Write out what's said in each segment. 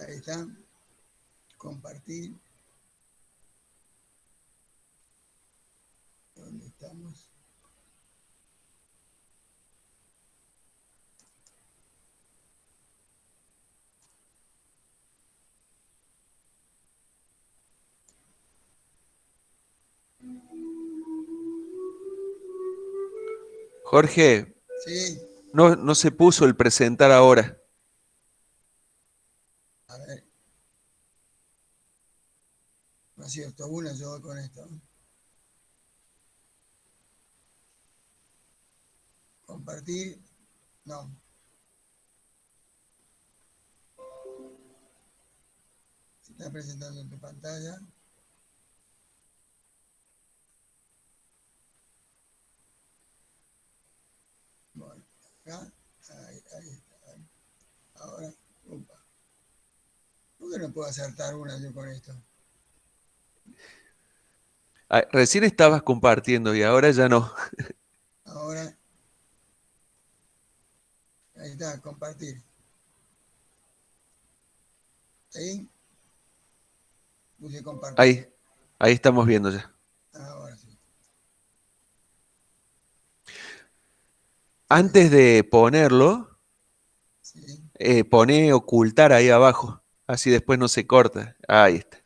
Ahí está. Compartir. ¿Dónde estamos? Jorge, Sí. no se puso el presentar ahora. A ver. No es cierto, una yo voy con esto. Compartir. No. Se está presentando en tu pantalla. Bueno, acá. Ahí está. Ahora. Opa. ¿Por qué no puedo acertar una yo con esto? Ah, recién estabas compartiendo y ahora ya no. Ahora. Ahí está, compartir. Ahí. Puse compartir. Ahí, ahí estamos viendo ya. Ahora sí. Ahí Antes está. de ponerlo, Sí. pone ocultar ahí abajo. Así después no se corta. Ahí está.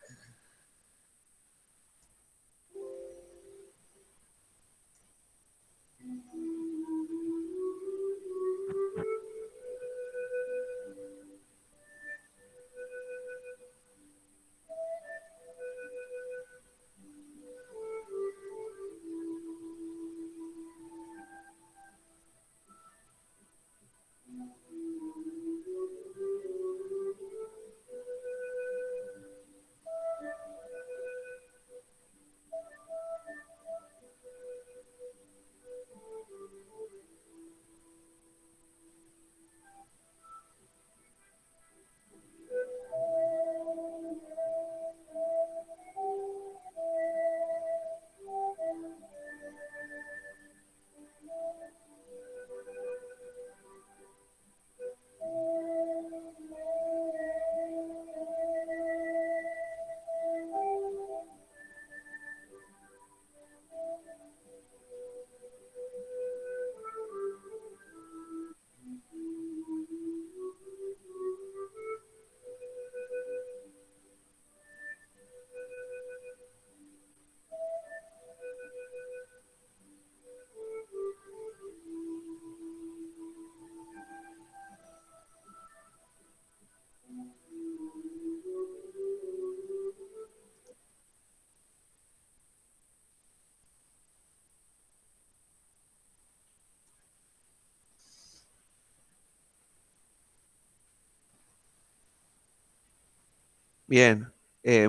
Bien.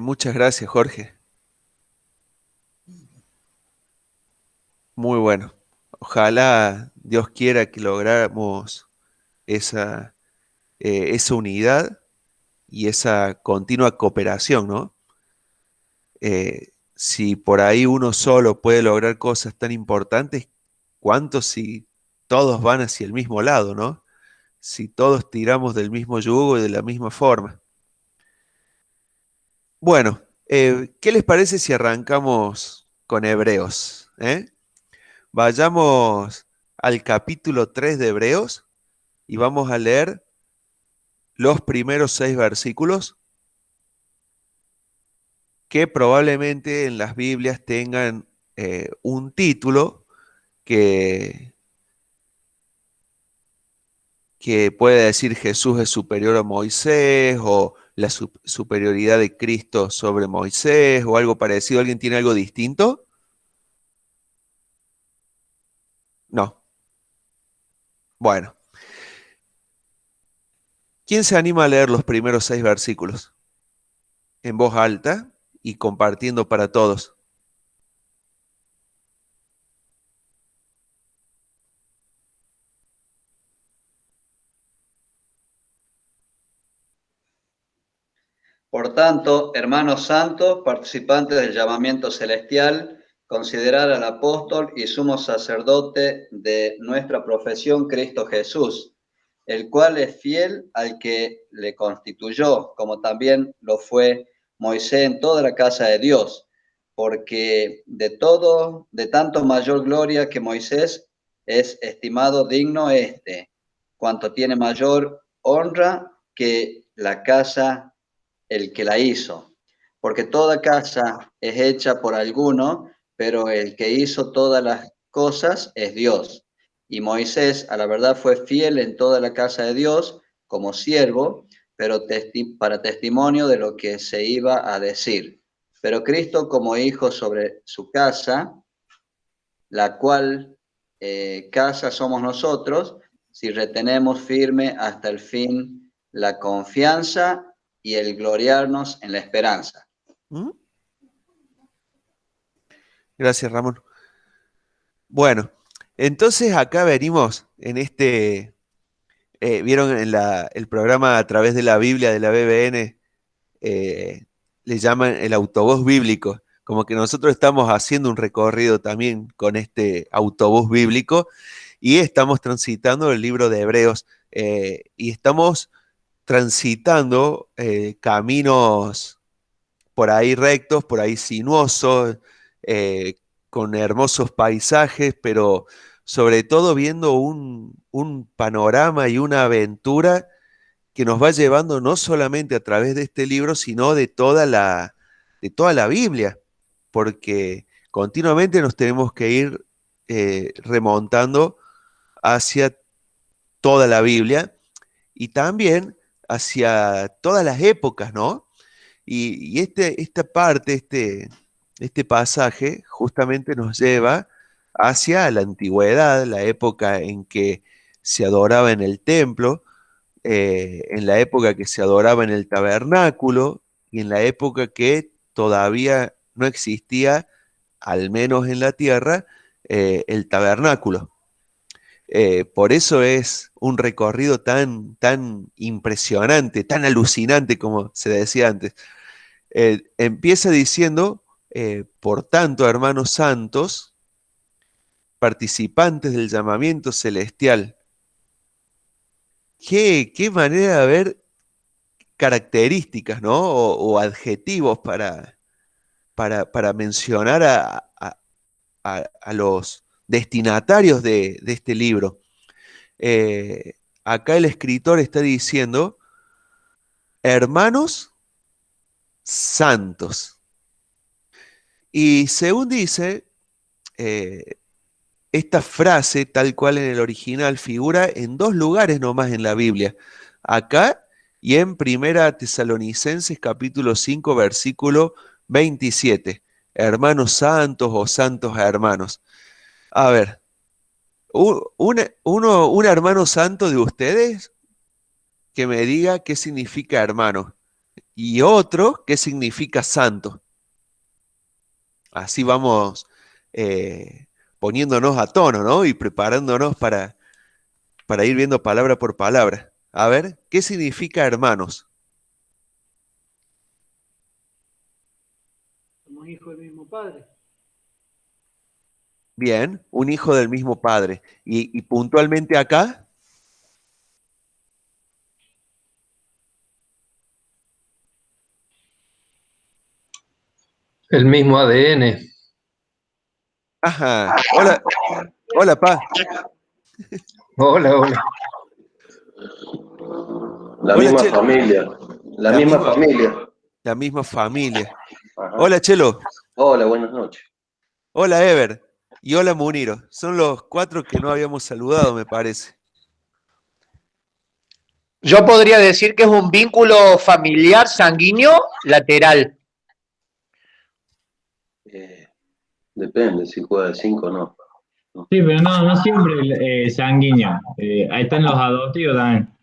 Muchas gracias, Jorge. Muy bueno. Ojalá Dios quiera que lográramos esa, esa unidad y esa continua cooperación, ¿no? Si por ahí uno solo puede lograr cosas tan importantes, ¿cuánto si todos van hacia el mismo lado, ¿no? Si todos tiramos del mismo yugo y de la misma forma. Bueno, ¿qué les parece si arrancamos con Hebreos? Vayamos al capítulo 3 de Hebreos y vamos a leer los primeros 6 versículos que probablemente en las Biblias tengan un título que, que puede decir Jesús es superior a Moisés o la superioridad de Cristo sobre Moisés o algo parecido. ¿Alguien tiene algo distinto? No. Bueno, ¿quién se anima a leer los primeros 6 versículos en voz alta y compartiendo para todos? Por tanto, hermanos santos, participantes del llamamiento celestial, considerad al apóstol y sumo sacerdote de nuestra profesión, Cristo Jesús, el cual es fiel al que le constituyó, como también lo fue Moisés en toda la casa de Dios, porque de tanto mayor gloria que Moisés es estimado digno cuanto tiene mayor honra que la casa el que la hizo, porque toda casa es hecha por alguno, pero el que hizo todas las cosas es Dios. Y Moisés, a la verdad, fue fiel en toda la casa de Dios como siervo, pero para testimonio de lo que se iba a decir. Pero Cristo como hijo sobre su casa, la cual casa somos nosotros, si retenemos firme hasta el fin la confianza y el gloriarnos en la esperanza. ¿Mm? Gracias, Ramón. Bueno, entonces acá venimos en vieron en el programa a través de la Biblia de la BBN, le llaman el autobús bíblico, como que nosotros estamos haciendo un recorrido también con este autobús bíblico y estamos transitando el libro de Hebreos y estamos transitando caminos por ahí rectos, por ahí sinuosos, con hermosos paisajes, pero sobre todo viendo un panorama y una aventura que nos va llevando no solamente a través de este libro, sino de toda la Biblia, porque continuamente nos tenemos que ir remontando hacia toda la Biblia y también hacia todas las épocas, ¿no? Y esta parte, este pasaje, justamente nos lleva hacia la antigüedad, la época en que se adoraba en el templo, en la época que se adoraba en el tabernáculo y en la época que todavía no existía, al menos en la tierra, el tabernáculo. Por eso es un recorrido tan impresionante, tan alucinante como se decía antes. Empieza diciendo, por tanto, hermanos santos, participantes del llamamiento celestial. Qué manera de ver características, ¿no? O adjetivos para mencionar a los destinatarios de este libro. Acá el escritor está diciendo, hermanos santos. Y según dice, esta frase, tal cual en el original, figura en 2 lugares nomás en la Biblia. Acá y en Primera Tesalonicenses capítulo 5, versículo 27. Hermanos santos o santos hermanos. A ver, un hermano santo de ustedes que me diga qué significa hermano y otro qué significa santo. Así vamos poniéndonos a tono, ¿no? Y preparándonos para ir viendo palabra por palabra. A ver, ¿qué significa hermanos? Somos hijos del mismo padre. Bien, un hijo del mismo padre. Y puntualmente acá, El mismo ADN. ajá, hola, hola, pa. Hola, hola. La Hola, misma Chelo. familia. La misma familia. La misma familia. Ajá. Hola, Chelo. Hola, buenas noches. Hola, Ever. Y hola, Muniro. Son los 4 que no habíamos saludado, me parece. Yo podría decir que es un vínculo familiar sanguíneo lateral. Depende si juega de 5 o no. Sí, pero no siempre sanguíneo. Ahí están los adoptivos también.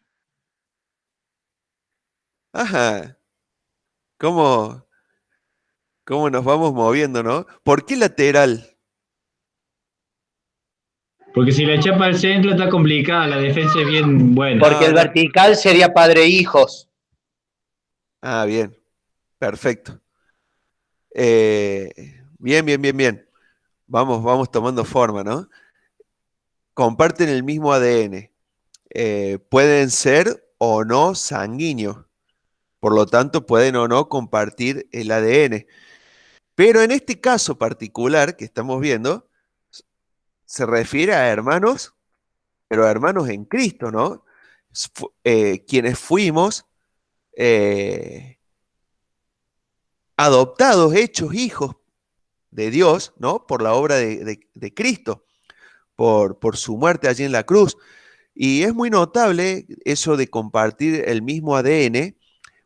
Ajá. ¿Cómo nos vamos moviendo, no? ¿Por qué lateral? Porque si la echa para el centro está complicada, la defensa es bien buena. Porque el vertical sería padre-hijos. Ah, bien. Perfecto. Bien. Vamos tomando forma, ¿no? Comparten el mismo ADN. pueden ser o no sanguíneos. Por lo tanto, pueden o no compartir el ADN. Pero en este caso particular que estamos viendo, se refiere a hermanos, pero a hermanos en Cristo, ¿no? Quienes fuimos adoptados, hechos hijos de Dios, ¿no? Por la obra de Cristo, por su muerte allí en la cruz. Y es muy notable eso de compartir el mismo ADN,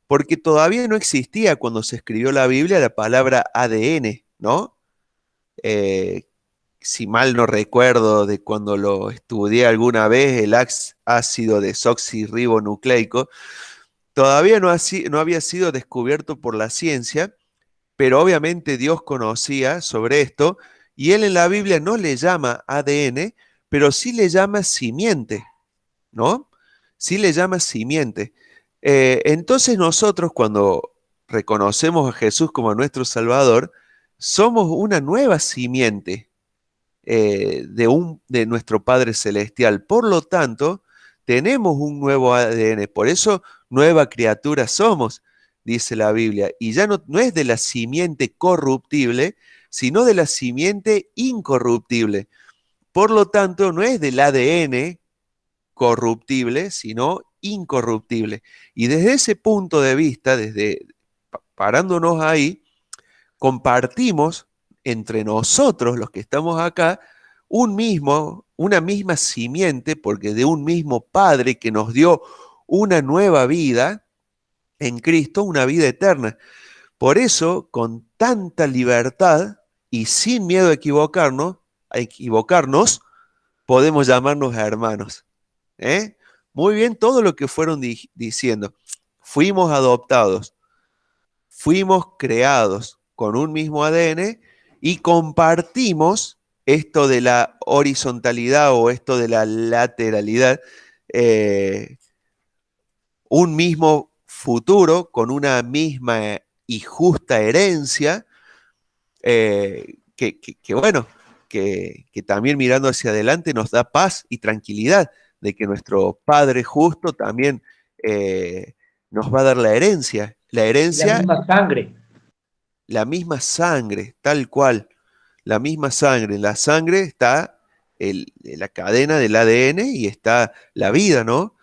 porque todavía no existía cuando se escribió la Biblia la palabra ADN, ¿no? Si mal no recuerdo de cuando lo estudié alguna vez, el ácido desoxirribonucleico, todavía no había sido descubierto por la ciencia, pero obviamente Dios conocía sobre esto, y Él en la Biblia no le llama ADN, pero sí le llama simiente, ¿no? Sí le llama simiente. Entonces nosotros cuando reconocemos a Jesús como nuestro Salvador, somos una nueva simiente de nuestro Padre Celestial. Por lo tanto, tenemos un nuevo ADN. Por eso, nueva criatura somos, dice la Biblia. Y ya no es de la simiente corruptible, sino de la simiente incorruptible. Por lo tanto, no es del ADN corruptible, sino incorruptible. Y desde ese punto de vista, parándonos ahí, compartimos entre nosotros, los que estamos acá, una misma simiente, porque de un mismo Padre que nos dio una nueva vida en Cristo, una vida eterna. Por eso, con tanta libertad y sin miedo a equivocarnos, podemos llamarnos hermanos. Muy bien, todo lo que fueron diciendo. Fuimos adoptados, fuimos creados con un mismo ADN y compartimos esto de la horizontalidad o esto de la lateralidad, un mismo futuro con una misma y justa herencia, bueno, que también mirando hacia adelante nos da paz y tranquilidad de que nuestro Padre justo también nos va a dar la herencia. La herencia, la misma sangre, tal cual, la misma sangre. En la sangre está la cadena del ADN y está la vida, ¿no?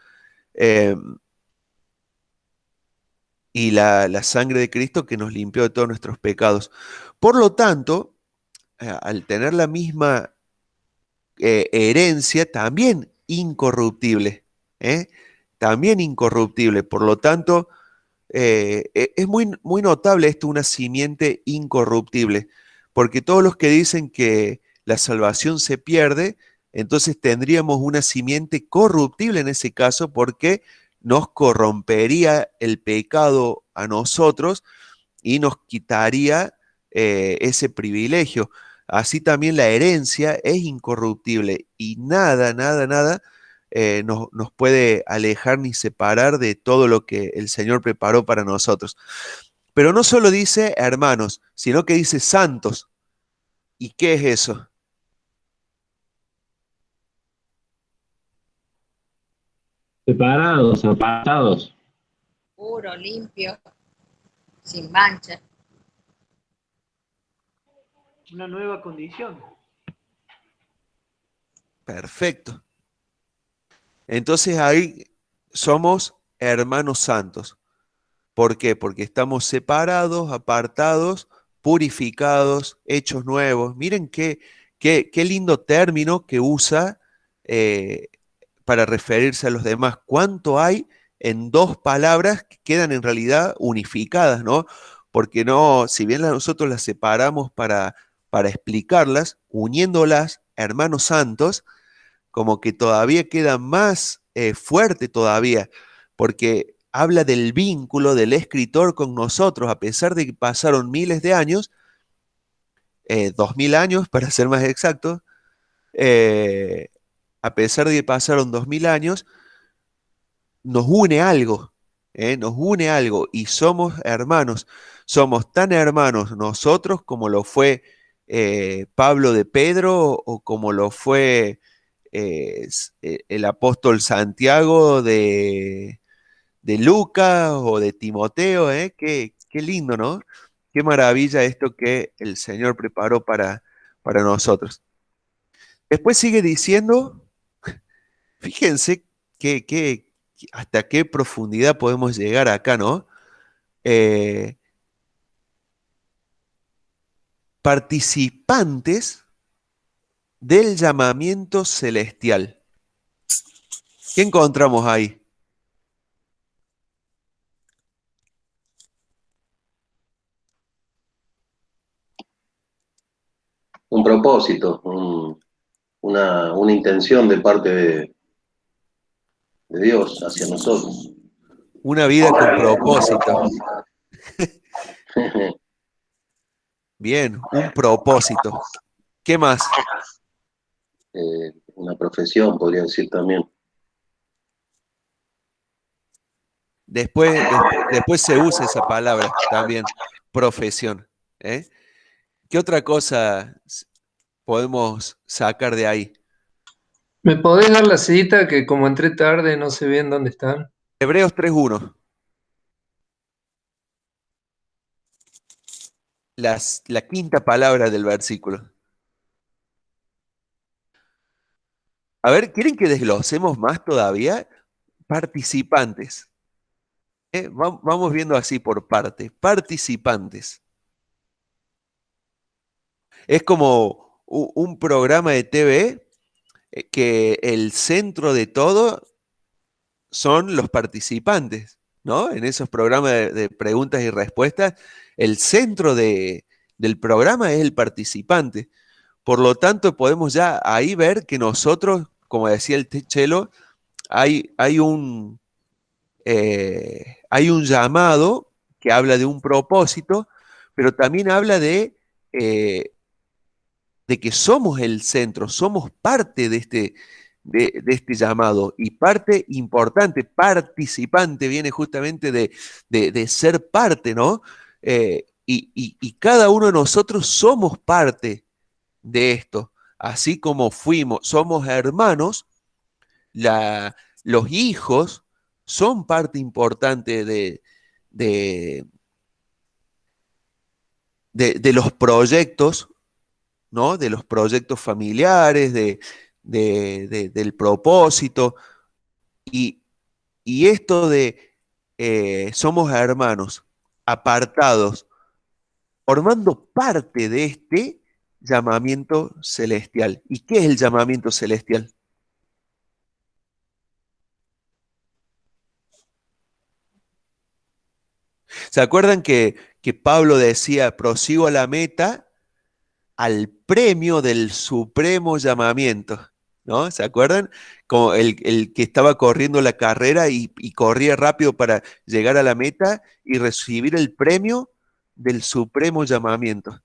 Y la sangre de Cristo que nos limpió de todos nuestros pecados. Por lo tanto, al tener la misma herencia, también incorruptible, también incorruptible. Por lo tanto, es muy notable esto, una simiente incorruptible, porque todos los que dicen que la salvación se pierde, entonces tendríamos una simiente corruptible en ese caso, porque nos corrompería el pecado a nosotros y nos quitaría ese privilegio. Así también la herencia es incorruptible y nada nos puede alejar ni separar de todo lo que el Señor preparó para nosotros. Pero no solo dice hermanos, sino que dice santos. ¿Y qué es eso? Separados, apartados. Puro, limpio, sin mancha. Una nueva condición. Perfecto. Entonces ahí somos hermanos santos. ¿Por qué? Porque estamos separados, apartados, purificados, hechos nuevos. Miren qué lindo término que usa para referirse a los demás. ¿Cuánto hay en dos palabras que quedan en realidad unificadas, ¿no? Porque no, si bien nosotros las separamos para explicarlas, uniéndolas, hermanos santos, como que todavía queda más fuerte todavía, porque habla del vínculo del escritor con nosotros, a pesar de que pasaron miles de años, 2000 años para ser más exacto, a pesar de que pasaron 2000 años, nos une algo, y somos hermanos, somos tan hermanos nosotros como lo fue Pablo de Pedro o como lo fue el apóstol Santiago de Lucas o de Timoteo, ¿eh? Qué lindo, ¿no? Qué maravilla esto que el Señor preparó para nosotros. Después sigue diciendo, fíjense hasta qué profundidad podemos llegar acá, ¿no? Participantes del llamamiento celestial. ¿Qué encontramos ahí? Un propósito, una intención de parte de Dios hacia nosotros. Una vida con propósito. Bien, un propósito. ¿Qué más? Una profesión, podría decir también. Después se usa esa palabra también, profesión. ¿Eh? ¿Qué otra cosa podemos sacar de ahí? ¿Me podés dar la cita que como entré tarde no sé bien dónde están? Hebreos 3:1. La quinta palabra del versículo. A ver, ¿quieren que desglosemos más todavía? Participantes. Vamos viendo así por parte. Participantes. Es como un programa de TV que el centro de todo son los participantes, ¿no? En esos programas de preguntas y respuestas, el centro del programa es el participante. Por lo tanto, podemos ya ahí ver que nosotros, como decía el Chelo, hay un llamado que habla de un propósito, pero también habla eh, de que somos el centro, somos parte de este llamado y parte importante, participante, viene justamente de ser parte, ¿no? Y cada uno de nosotros somos parte de esto, así como somos hermanos, los hijos son parte importante de, de los proyectos, ¿no? De los proyectos familiares, del propósito. Y, y esto de somos hermanos, apartados, formando parte de este llamamiento celestial. ¿Y qué es el llamamiento celestial? ¿Se acuerdan que Pablo decía, prosigo a la meta, al premio del supremo llamamiento? ¿No? ¿Se acuerdan? Como el que estaba corriendo la carrera y corría rápido para llegar a la meta y recibir el premio del supremo llamamiento.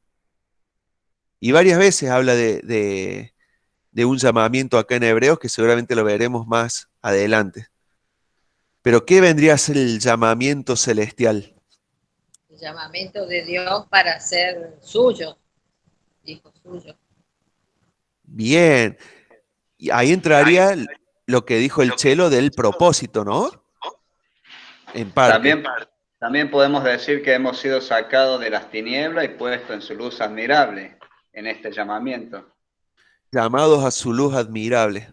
Y varias veces habla de un llamamiento acá en Hebreos que seguramente lo veremos más adelante. Pero ¿qué vendría a ser el llamamiento celestial? El llamamiento de Dios para ser suyo, hijo suyo. Bien. Y ahí entraría lo que dijo el Chelo del propósito, ¿no? En parte. También podemos decir que hemos sido sacados de las tinieblas y puestos en su luz admirable en este llamamiento. Llamados a su luz admirable.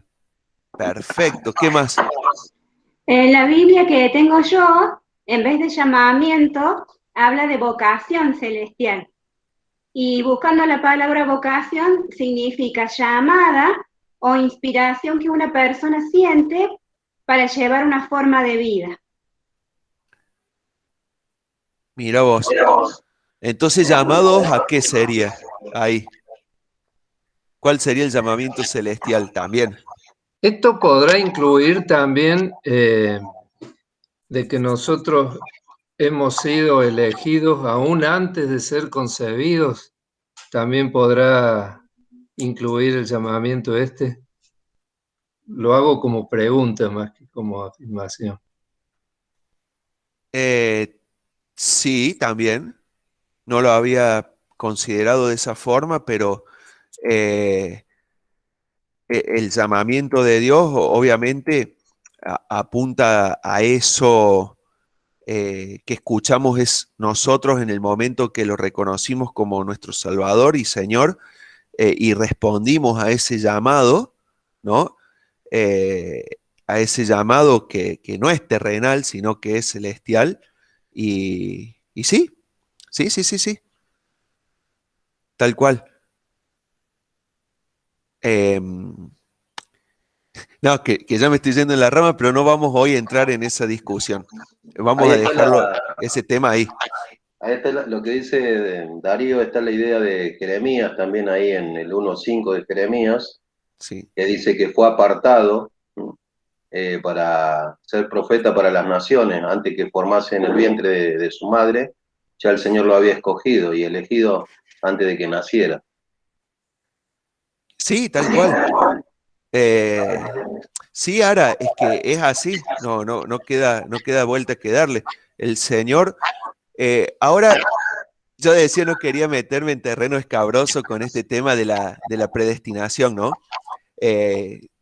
Perfecto. ¿Qué más? En la Biblia que tengo yo, en vez de llamamiento, habla de vocación celestial. Y buscando la palabra vocación significa llamada o inspiración que una persona siente para llevar una forma de vida. Mira vos. Entonces, llamados a qué sería ahí. ¿Cuál sería el llamamiento celestial también? Esto podrá incluir también de que nosotros hemos sido elegidos aún antes de ser concebidos. También podrá incluir el llamamiento este. Lo hago como pregunta más que como afirmación. Sí, también. No lo había considerado de esa forma, pero el llamamiento de Dios obviamente apunta a eso que escuchamos es nosotros en el momento que lo reconocimos como nuestro Salvador y Señor y respondimos a ese llamado, ¿no? A ese llamado que no es terrenal, sino que es celestial. Y sí, sí, tal cual. No, que ya me estoy yendo en la rama, pero no vamos hoy a entrar en esa discusión. Vamos Ahí a está dejarlo, ese tema ahí. ahí está lo que dice Darío, está la idea de Jeremías, también ahí en el 1.5 de Jeremías, Sí. que dice que fue apartado para ser profeta para las naciones, antes que formase en el vientre de su madre, ya el Señor lo había escogido y elegido antes de que naciera. Sí, tal cual. Sí, Ara, es que es así, no queda vuelta que darle. El Señor, ahora yo decía no quería meterme en terreno escabroso con este tema de la predestinación, ¿no?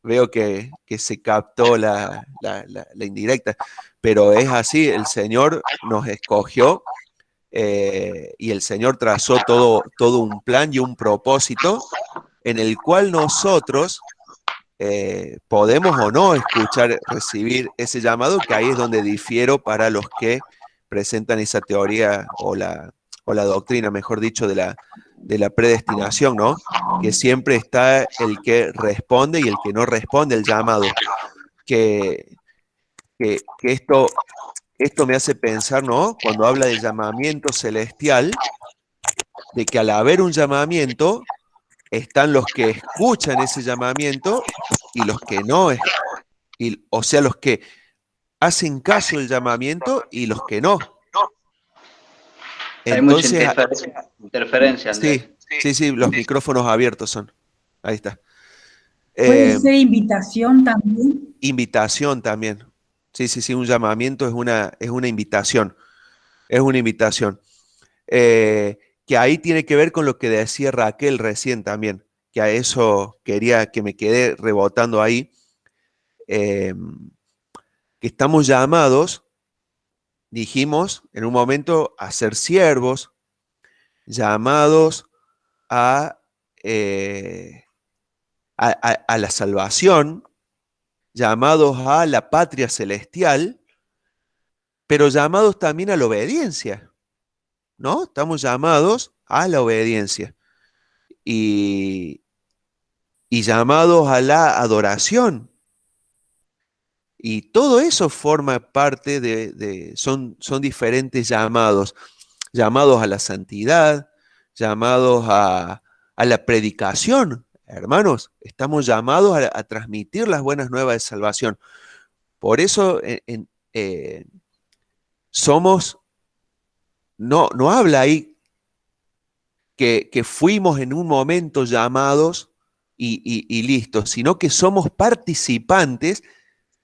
Veo que se captó la indirecta, pero es así, el Señor nos escogió y el Señor trazó todo un plan y un propósito en el cual nosotros podemos o no escuchar, recibir ese llamado, que ahí es donde difiero para los que presentan esa teoría o la doctrina, mejor dicho, de la predestinación, ¿no? Que siempre está el que responde y el que no responde al llamado. Que, que esto me hace pensar, ¿no? Cuando habla de llamamiento celestial, de que al haber un llamamiento, están los que escuchan ese llamamiento y los que no, o sea, los que hacen caso del llamamiento y los que no. Hay mucha Entonces, interferencia, Andrés. sí, los micrófonos abiertos son. Ahí está. ¿Puede ser invitación también? Invitación también. Sí, un llamamiento es una invitación. Es una invitación. Que ahí tiene que ver con lo que decía Raquel recién también, que a eso quería que me quede rebotando ahí, que estamos llamados, dijimos en un momento, a ser siervos, llamados a la salvación, llamados a la patria celestial, pero llamados también a la obediencia, ¿no? Estamos llamados a la obediencia y llamados a la adoración. Y todo eso forma parte son diferentes llamados, llamados a la santidad, llamados a la predicación. Hermanos, estamos llamados a transmitir las buenas nuevas de salvación. Por eso somos, no habla ahí que fuimos en un momento llamados y listos, sino que somos participantes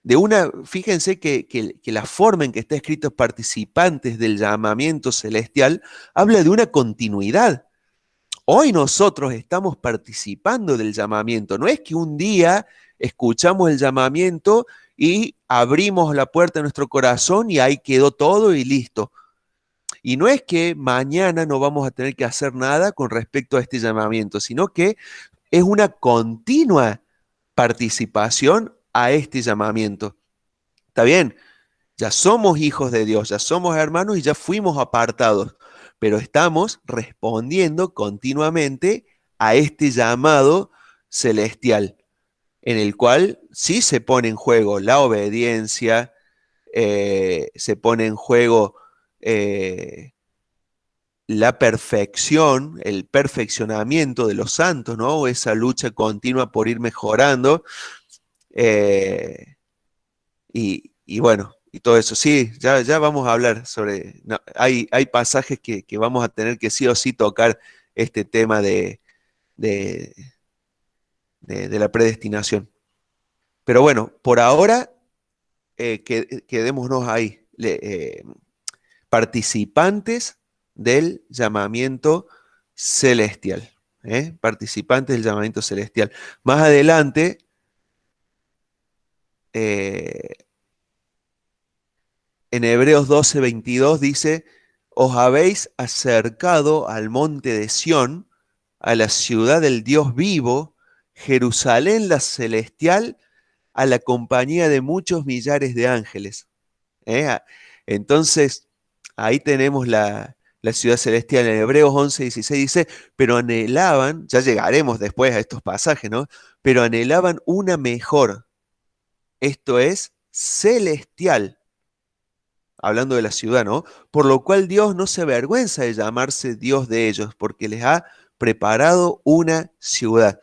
de fíjense que la forma en que está escrito participantes del llamamiento celestial habla de una continuidad. Hoy nosotros estamos participando del llamamiento. No es que un día escuchamos el llamamiento y abrimos la puerta de nuestro corazón y ahí quedó todo y listo. Y no es que mañana no vamos a tener que hacer nada con respecto a este llamamiento, sino que es una continua participación a este llamamiento. ¿Está bien? Ya somos hijos de Dios, ya somos hermanos y ya fuimos apartados, pero estamos respondiendo continuamente a este llamado celestial, en el cual sí se pone en juego la obediencia, se pone en juego la perfección, el perfeccionamiento de los santos, ¿no? Esa lucha continua por ir mejorando. Y bueno, y todo eso. Sí, ya vamos a hablar sobre. No, hay pasajes que vamos a tener que sí o sí tocar este tema de la predestinación. Pero bueno, por ahora quedémonos ahí. Participantes del llamamiento celestial. participantes del llamamiento celestial. Más adelante, en Hebreos 12:22 dice, os habéis acercado al monte de Sión, a la ciudad del Dios vivo, Jerusalén la celestial, a la compañía de muchos millares de ángeles. Entonces, ahí tenemos la ciudad celestial. En Hebreos 11:16 dice, pero anhelaban, ya llegaremos después a estos pasajes, ¿no? Pero anhelaban una mejor, esto es, celestial, hablando de la ciudad, ¿no? Por lo cual Dios no se avergüenza de llamarse Dios de ellos, porque les ha preparado una ciudad.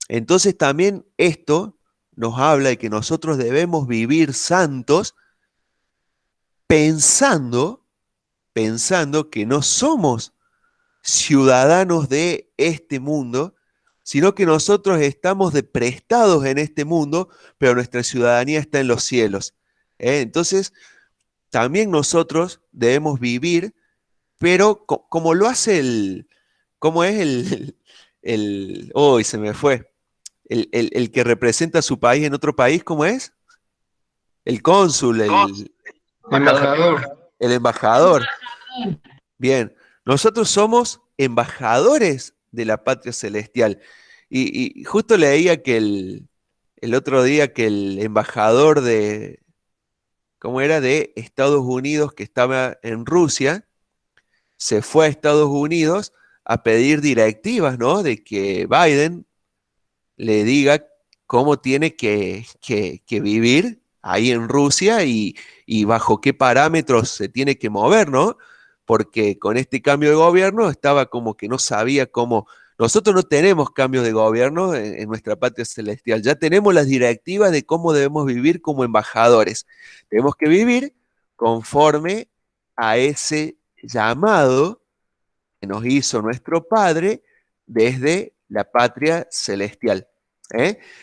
Entonces también esto nos habla de que nosotros debemos vivir santos pensando que no somos ciudadanos de este mundo, sino que nosotros estamos prestados en este mundo, pero nuestra ciudadanía está en los cielos. Entonces, también nosotros debemos vivir, pero como lo hace ¿cómo es hoy se me fue, el que representa a su país en otro país, ¿cómo es? El cónsul, embajador. El embajador. Bien, nosotros somos embajadores de la patria celestial. Y justo leía que el otro día que el embajador ¿cómo era? De Estados Unidos, que estaba en Rusia, se fue a Estados Unidos a pedir directivas, ¿no? De que Biden le diga cómo tiene que vivir ahí en Rusia y bajo qué parámetros se tiene que mover, ¿no? Porque con este cambio de gobierno estaba como que no sabía cómo. Nosotros no tenemos cambios de gobierno en nuestra patria celestial, ya tenemos las directivas de cómo debemos vivir como embajadores. Tenemos que vivir conforme a ese llamado que nos hizo nuestro Padre desde la patria celestial.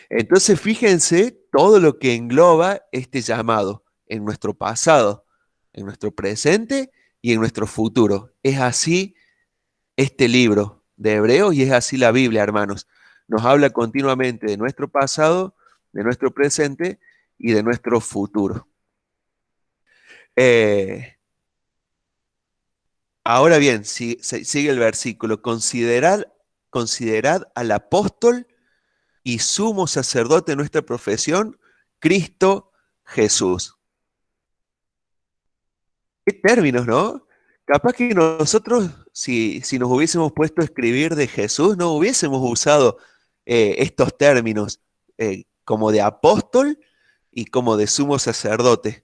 Entonces fíjense todo lo que engloba este llamado en nuestro pasado, en nuestro presente y en nuestro futuro. Es así este libro de Hebreos y es así la Biblia, hermanos. Nos habla continuamente de nuestro pasado, de nuestro presente y de nuestro futuro. Ahora bien, sigue el versículo. Considerad al apóstol y sumo sacerdote de nuestra profesión, Cristo Jesús. Qué términos, ¿no? Capaz que nosotros, si nos hubiésemos puesto a escribir de Jesús, no hubiésemos usado estos términos como de apóstol y como de sumo sacerdote.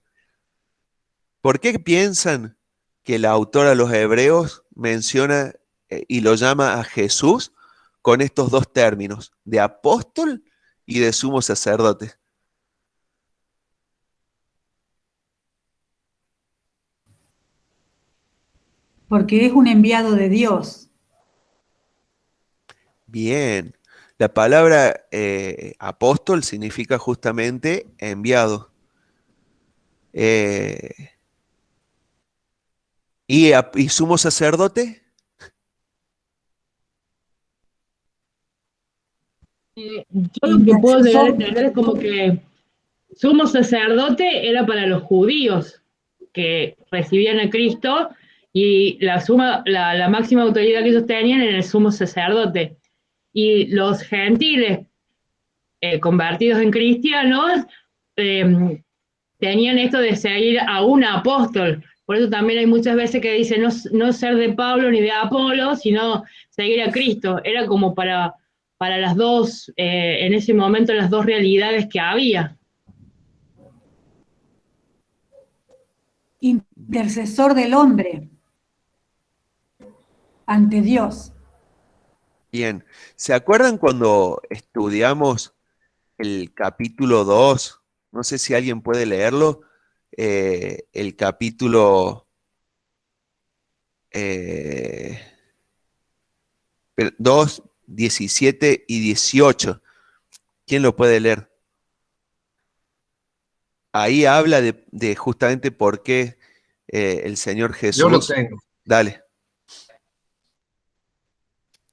¿Por qué piensan que el autor a los Hebreos menciona y lo llama a Jesús con estos dos términos, de apóstol y de sumo sacerdote? Porque es un enviado de Dios. Bien, la palabra apóstol significa justamente enviado. ¿Y sumo sacerdote? Yo lo que puedo llegar a entender es como que sumo sacerdote era para los judíos que recibían a Cristo y la máxima autoridad que ellos tenían era el sumo sacerdote. Y los gentiles convertidos en cristianos tenían esto de seguir a un apóstol. Por eso también hay muchas veces que dicen no ser de Pablo ni de Apolo, sino seguir a Cristo. Era como para las dos, en ese momento, las dos realidades que había. Intercesor del hombre ante Dios. Bien, ¿se acuerdan cuando estudiamos el capítulo 2? No sé si alguien puede leerlo. El capítulo 2, 17 y 18. ¿Quién lo puede leer? Ahí habla de justamente por qué el Señor Jesús. Yo lo tengo. Dale.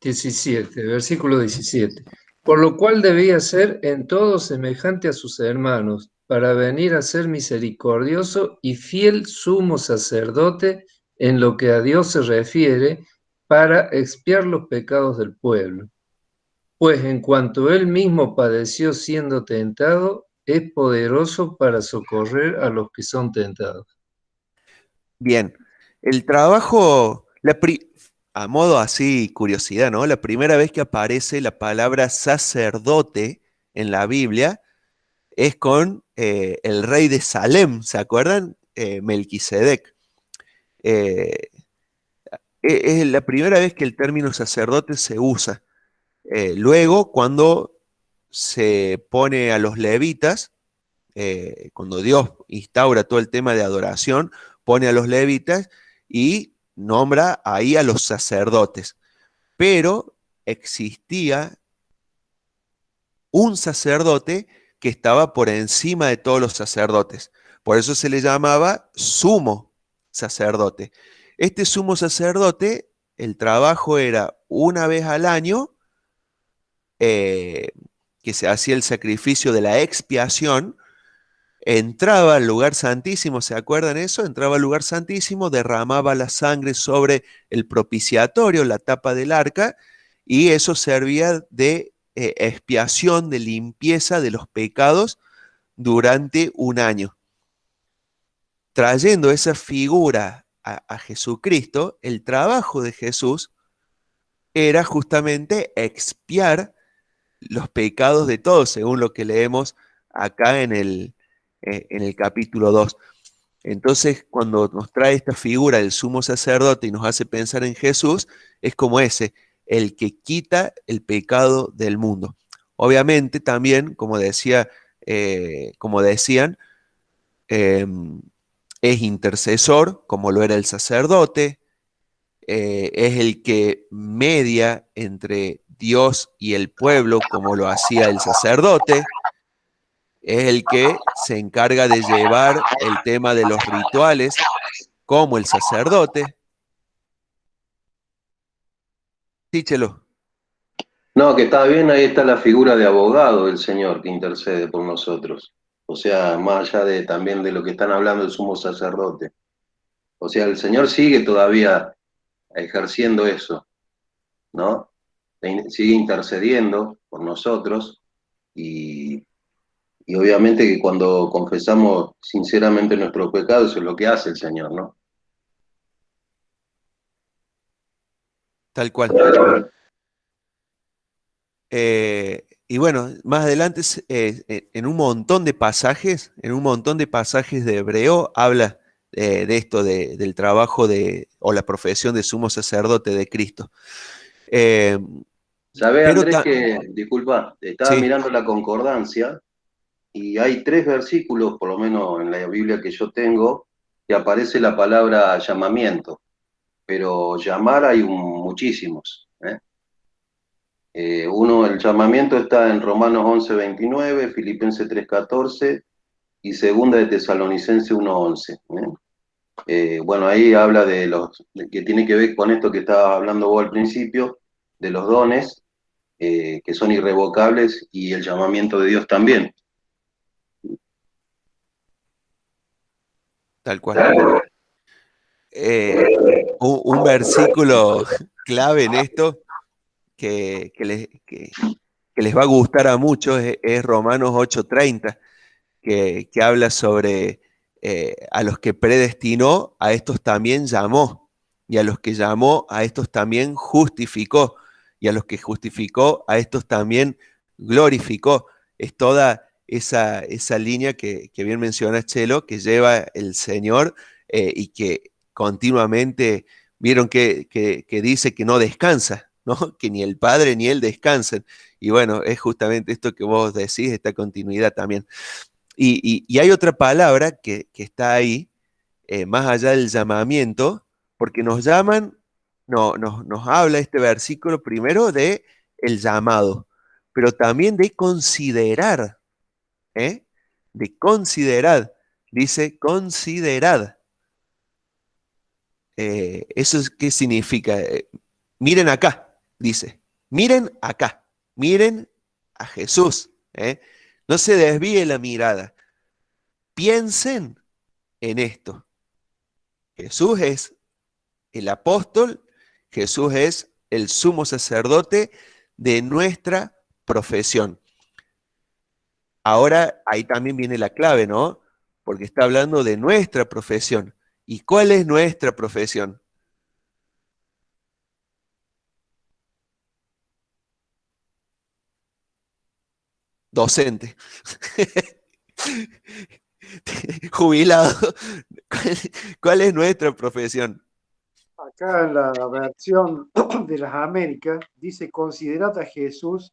17, versículo 17. Por lo cual debía ser en todo semejante a sus hermanos, para venir a ser misericordioso y fiel sumo sacerdote en lo que a Dios se refiere, para expiar los pecados del pueblo. Pues en cuanto él mismo padeció siendo tentado, es poderoso para socorrer a los que son tentados. Bien, el trabajo, a modo así curiosidad, ¿no? La primera vez que aparece la palabra sacerdote en la Biblia es con el rey de Salem, ¿se acuerdan? Melquisedec. Es la primera vez que el término sacerdote se usa. Luego, cuando se pone a los levitas, cuando Dios instaura todo el tema de adoración, pone a los levitas y nombra ahí a los sacerdotes. Pero existía un sacerdote que estaba por encima de todos los sacerdotes. Por eso se le llamaba sumo sacerdote. Este sumo sacerdote, el trabajo era una vez al año, que se hacía el sacrificio de la expiación, entraba al lugar santísimo, ¿se acuerdan eso? Entraba al lugar santísimo, derramaba la sangre sobre el propiciatorio, la tapa del arca, y eso servía de expiación, de limpieza de los pecados durante un año. Trayendo esa figura a Jesucristo, el trabajo de Jesús era justamente expiar los pecados de todos, según lo que leemos acá en el capítulo 2. Entonces, cuando nos trae esta figura del sumo sacerdote y nos hace pensar en Jesús, es como ese, el que quita el pecado del mundo. Obviamente también, como decían, es intercesor, como lo era el sacerdote, es el que media entre Dios y el pueblo, como lo hacía el sacerdote, es el que se encarga de llevar el tema de los rituales, como el sacerdote. Sí, Chelo. No, que está bien, ahí está la figura de abogado del Señor que intercede por nosotros. O sea, más allá de también de lo que están hablando el sumo sacerdote. O sea, el Señor sigue todavía ejerciendo eso, ¿no? Sigue intercediendo por nosotros y obviamente que cuando confesamos sinceramente nuestros pecados, eso es lo que hace el Señor, ¿no? Tal cual. Y bueno, más adelante en un montón de pasajes, de Hebreo, habla de esto, del trabajo o la profesión de sumo sacerdote de Cristo. ¿Sabés, Andrés, que, disculpa, estaba mirando la concordancia y hay 3 versículos, por lo menos en la Biblia que yo tengo, que aparece la palabra llamamiento, pero llamar hay muchísimos, uno, el llamamiento está en Romanos 11:29, Filipenses 3:14 y segunda de Tesalonicenses 1:11. Bueno, ahí habla de que tiene que ver con esto que estaba hablando vos al principio, de los dones, que son irrevocables, y el llamamiento de Dios también. Tal cual. Un versículo clave en esto que les va a gustar a muchos es Romanos 8:30, que habla sobre a los que predestinó, a estos también llamó, y a los que llamó, a estos también justificó, y a los que justificó, a estos también glorificó. Es toda esa línea que bien menciona Chelo, que lleva el Señor y que continuamente, vieron que dice que no descansa, ¿no? Que ni el Padre ni Él descansan. Y bueno, es justamente esto que vos decís, esta continuidad también. Y hay otra palabra que está ahí, más allá del llamamiento, porque nos llaman, nos habla este versículo primero de el llamado, pero también de considerar, de considerar, dice considerad. ¿Eso qué significa? Miren acá, dice, miren acá, miren a Jesús, ¿eh? No se desvíe la mirada. Piensen en esto. Jesús es el apóstol, Jesús es el sumo sacerdote de nuestra profesión. Ahora, ahí también viene la clave, ¿no? Porque está hablando de nuestra profesión. ¿Y cuál es nuestra profesión? Docente. Jubilado. ¿Cuál es nuestra profesión? Acá en la versión de las Américas dice, considerad a Jesús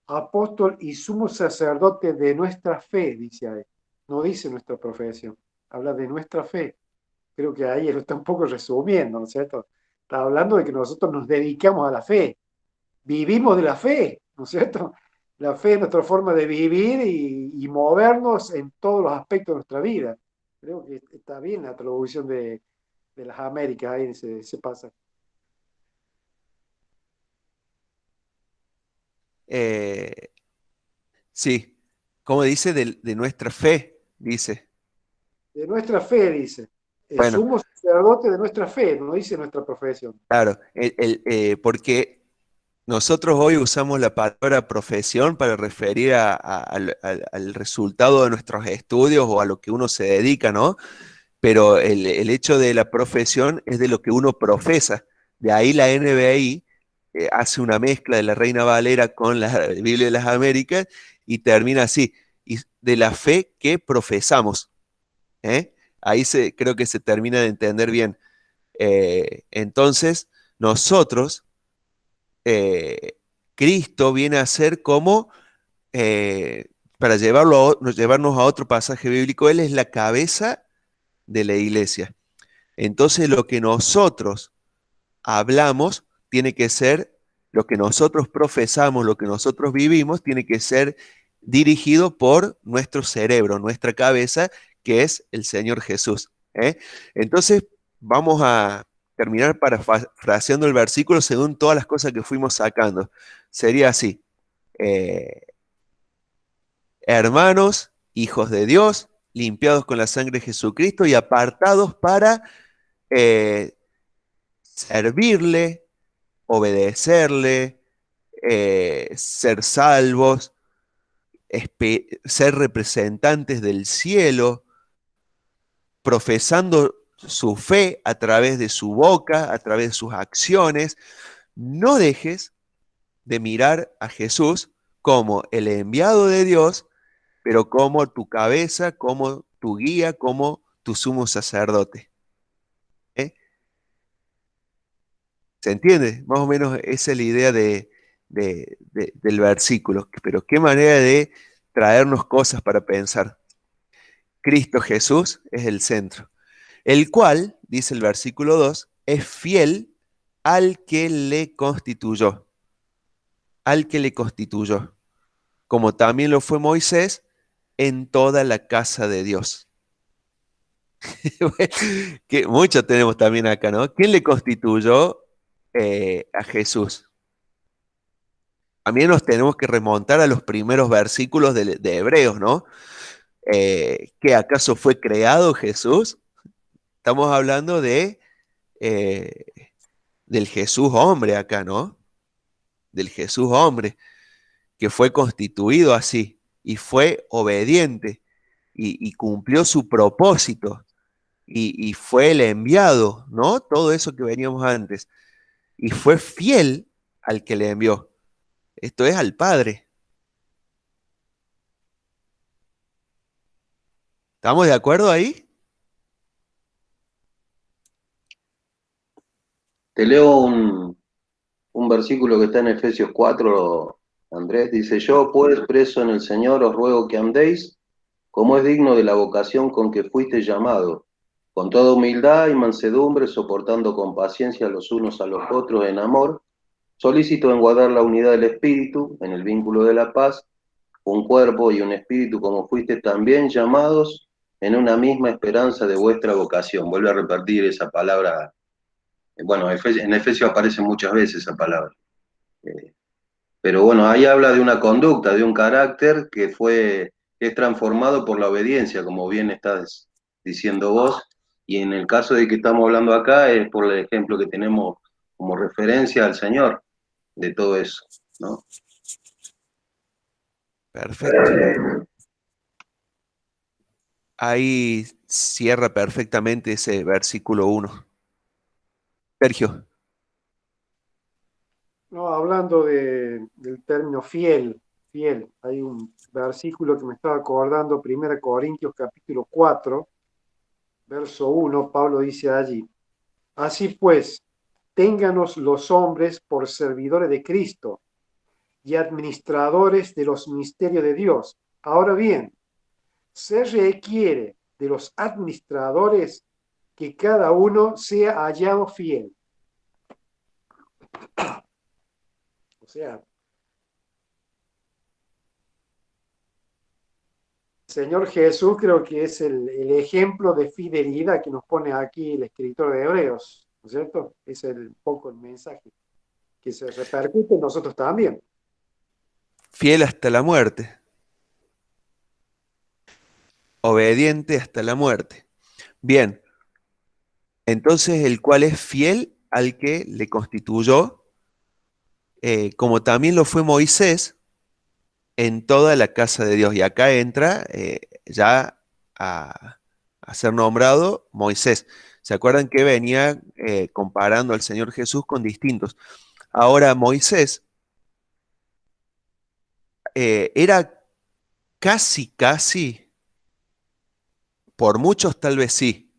apóstol y sumo sacerdote de nuestra fe, dice ahí. No dice nuestra profesión, habla de nuestra fe. Creo que ahí lo está un poco resumiendo, ¿no es cierto? Está hablando de que nosotros nos dedicamos a la fe, vivimos de la fe, ¿no es cierto? La fe es nuestra forma de vivir y movernos en todos los aspectos de nuestra vida. Creo que está bien la traducción de las Américas ahí se pasa. Sí, como dice, de nuestra fe, dice. De nuestra fe, dice. Bueno, Somos sacerdote de nuestra fe, no dice nuestra profesión. claro, porque nosotros hoy usamos la palabra profesión para referir al resultado de nuestros estudios o a lo que uno se dedica, ¿no? Pero el hecho de la profesión es de lo que uno profesa. De ahí la NBI hace una mezcla de la Reina Valera con la Biblia de las Américas y termina así, y de la fe que profesamos. Ahí creo que se termina de entender bien. Entonces, nosotros, Cristo viene a ser como, para llevarnos a otro pasaje bíblico, Él es la cabeza de la iglesia. Entonces, lo que nosotros hablamos tiene que ser, lo que nosotros profesamos, lo que nosotros vivimos, tiene que ser dirigido por nuestro cerebro, nuestra cabeza, que es el Señor Jesús. Entonces, vamos a terminar parafraseando el versículo según todas las cosas que fuimos sacando. Sería así: hermanos, hijos de Dios, limpiados con la sangre de Jesucristo y apartados para servirle, obedecerle, ser salvos, ser representantes del cielo, profesando su fe a través de su boca, a través de sus acciones. No dejes de mirar a Jesús como el enviado de Dios, pero como tu cabeza, como tu guía, como tu sumo sacerdote. ¿Se entiende? Más o menos esa es la idea del versículo. Pero qué manera de traernos cosas para pensar. Cristo Jesús es el centro, el cual, dice el versículo 2, es fiel al que le constituyó. Al que le constituyó. Como también lo fue Moisés en toda la casa de Dios. Que mucho tenemos también acá, ¿no? ¿Quién le constituyó a Jesús? También nos tenemos que remontar a los primeros versículos de Hebreos, ¿no? ¿Que acaso fue creado Jesús? Estamos hablando del Jesús hombre acá, ¿no? Del Jesús hombre, que fue constituido así, y fue obediente, y cumplió su propósito, y fue el enviado, ¿no? Todo eso que veníamos antes. Y fue fiel al que le envió. Esto es al Padre. ¿Estamos de acuerdo ahí? Te leo un versículo que está en Efesios 4, Andrés. Dice, yo pues preso en el Señor os ruego que andéis como es digno de la vocación con que fuiste llamado, con toda humildad y mansedumbre, soportando con paciencia los unos a los otros en amor, solícito en guardar la unidad del Espíritu, en el vínculo de la paz, un cuerpo y un espíritu como fuiste también llamados en una misma esperanza de vuestra vocación. Vuelve a repetir esa palabra. Bueno, en Efesios aparece muchas veces esa palabra. Pero bueno, ahí habla de una conducta, de un carácter que es transformado por la obediencia, como bien estás diciendo vos, y en el caso de que estamos hablando acá es por el ejemplo que tenemos como referencia al Señor de todo eso, ¿no? Perfecto. Ahí cierra perfectamente ese versículo 1. Sergio. No, hablando del término fiel, hay un versículo que me estaba acordando, 1 Corintios capítulo 4, verso 1, Pablo dice allí, así pues, ténganos los hombres por servidores de Cristo y administradores de los misterios de Dios. Ahora bien, se requiere de los administradores que cada uno sea hallado fiel. O sea, el Señor Jesús creo que es el ejemplo de fidelidad que nos pone aquí el escritor de Hebreos, ¿no es cierto? Es un poco el mensaje que se repercute en nosotros también. Fiel hasta la muerte. Obediente hasta la muerte. Bien, entonces el cual es fiel al que le constituyó, como también lo fue Moisés en toda la casa de Dios. Y acá entra ya a ser nombrado Moisés. ¿Se acuerdan que venía comparando al Señor Jesús con distintos? Ahora Moisés era casi, por muchos tal vez sí,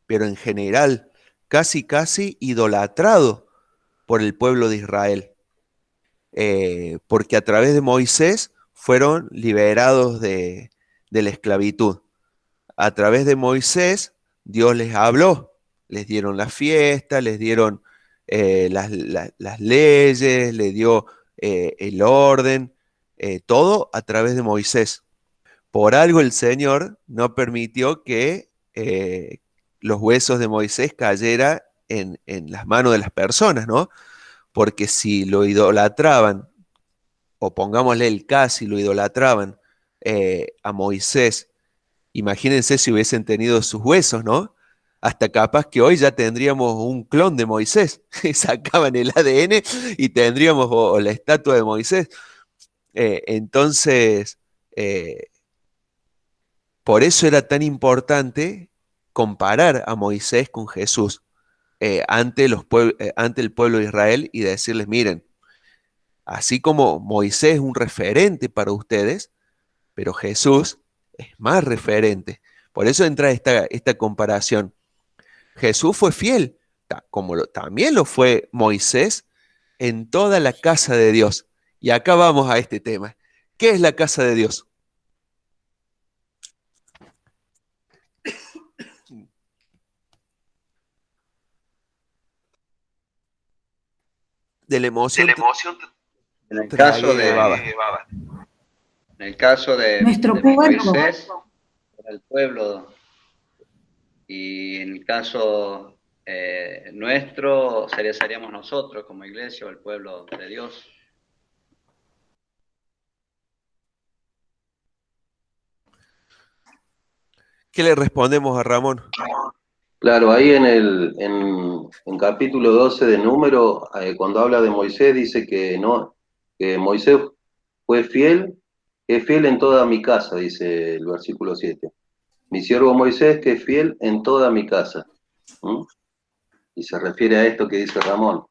pero en general, casi idolatrado por el pueblo de Israel. Porque a través de Moisés fueron liberados de la esclavitud. A través de Moisés, Dios les habló, les dieron la fiesta, les dieron las leyes, les dio el orden, todo a través de Moisés. Por algo el Señor no permitió que los huesos de Moisés cayeran en las manos de las personas, ¿no? Porque si lo idolatraban, o pongámosle el casi lo idolatraban a Moisés, imagínense si hubiesen tenido sus huesos, ¿no? Hasta capaz que hoy ya tendríamos un clon de Moisés, sacaban el ADN y tendríamos o la estatua de Moisés. Entonces, por eso era tan importante comparar a Moisés con Jesús ante el pueblo de Israel y decirles, miren, así como Moisés es un referente para ustedes, pero Jesús es más referente. Por eso entra esta comparación. Jesús fue fiel, como también lo fue Moisés en toda la casa de Dios. Y acá vamos a este tema. ¿Qué es la casa de Dios? De la emoción. En el caso de Baba. En el caso de Nuestro de cuerpo. Moisés, era el pueblo, y en el caso nuestro, seríamos nosotros como iglesia o el pueblo de Dios. ¿Qué le respondemos a Ramón? Claro, ahí en capítulo 12 de Número, cuando habla de Moisés, dice que no, que Moisés fue fiel, es fiel en toda mi casa, dice el versículo 7. Mi siervo Moisés, que es fiel en toda mi casa. ¿Mm? Y se refiere a esto que dice Ramón.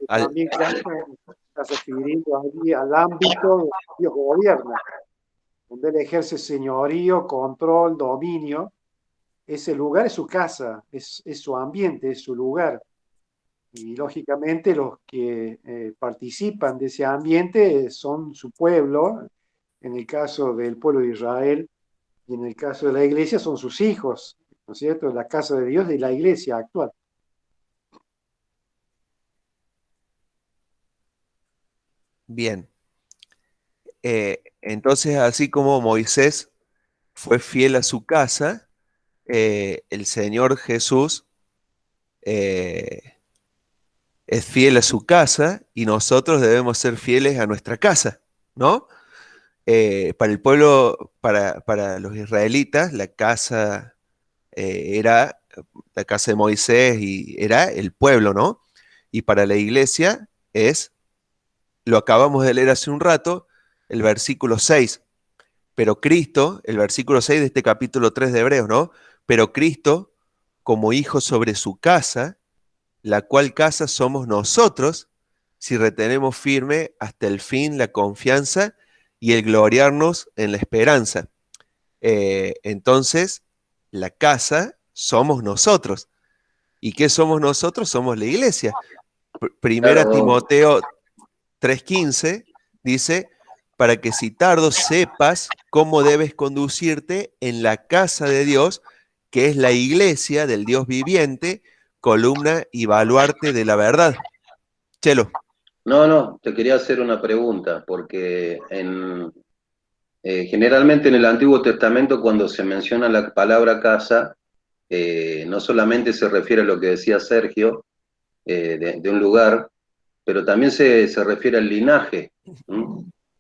También está refiriendo allí al ámbito donde Dios gobierna, donde Él ejerce señorío, control, dominio. Ese lugar es su casa, es su ambiente, es su lugar. Y lógicamente los que participan de ese ambiente son su pueblo, en el caso del pueblo de Israel, y en el caso de la iglesia son sus hijos, ¿no es cierto? La casa de Dios y la iglesia actual. Bien. Entonces, así como Moisés fue fiel a su casa, el Señor Jesús es fiel a su casa y nosotros debemos ser fieles a nuestra casa, ¿no? Para el pueblo, para los israelitas, la casa era la casa de Moisés y era el pueblo, ¿no? Y para la iglesia lo acabamos de leer hace un rato, el versículo 6. Pero Cristo, el versículo 6 de este capítulo 3 de Hebreos, ¿no? Pero Cristo, como hijo sobre su casa, la cual casa somos nosotros, si retenemos firme hasta el fin la confianza y el gloriarnos en la esperanza. Entonces, la casa somos nosotros. ¿Y qué somos nosotros? Somos la iglesia. Primera Claro. Timoteo 3:15 dice, para que si tardo sepas cómo debes conducirte en la casa de Dios, que es la iglesia del Dios viviente, columna y baluarte de la verdad. Chelo. No, te quería hacer una pregunta, porque generalmente en el Antiguo Testamento cuando se menciona la palabra casa, no solamente se refiere a lo que decía Sergio, de un lugar, pero también se refiere al linaje.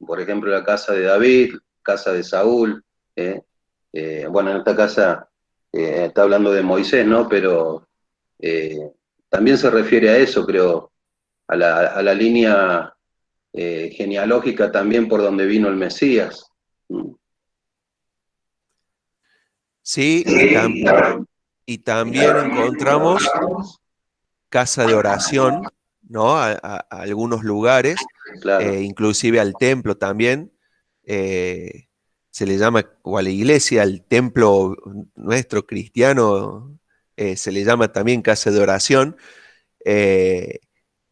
Por ejemplo, la casa de David, casa de Saúl. Bueno, en esta casa está hablando de Moisés, ¿no? Pero también se refiere a eso, creo, a la línea genealógica también por donde vino el Mesías. Sí, y también encontramos casa de oración, ¿no? A algunos lugares, Claro. inclusive al templo también, se le llama, o a la iglesia, al templo nuestro cristiano, se le llama también casa de oración,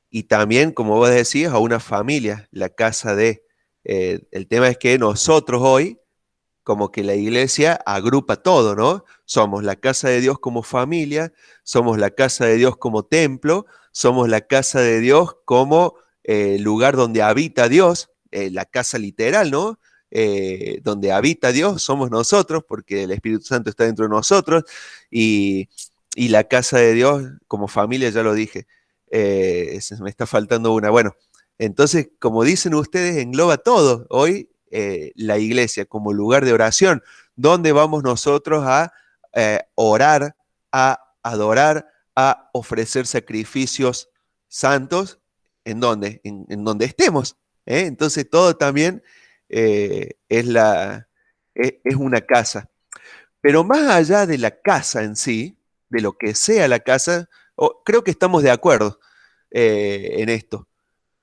y también, como vos decías, a una familia, la casa de... el tema es que nosotros hoy, como que la iglesia agrupa todo, ¿no? Somos la casa de Dios como familia, somos la casa de Dios como templo, somos la casa de Dios como lugar donde habita Dios, la casa literal, ¿no? Donde habita Dios somos nosotros, porque el Espíritu Santo está dentro de nosotros, y la casa de Dios como familia, ya lo dije, me está faltando una. Bueno, entonces, como dicen ustedes, engloba todo. Hoy la iglesia como lugar de oración, donde vamos nosotros a orar, a adorar, a ofrecer sacrificios santos, ¿en dónde? En donde estemos. Entonces todo también es una casa. Pero más allá de la casa en sí, de lo que sea la casa, creo que estamos de acuerdo en esto.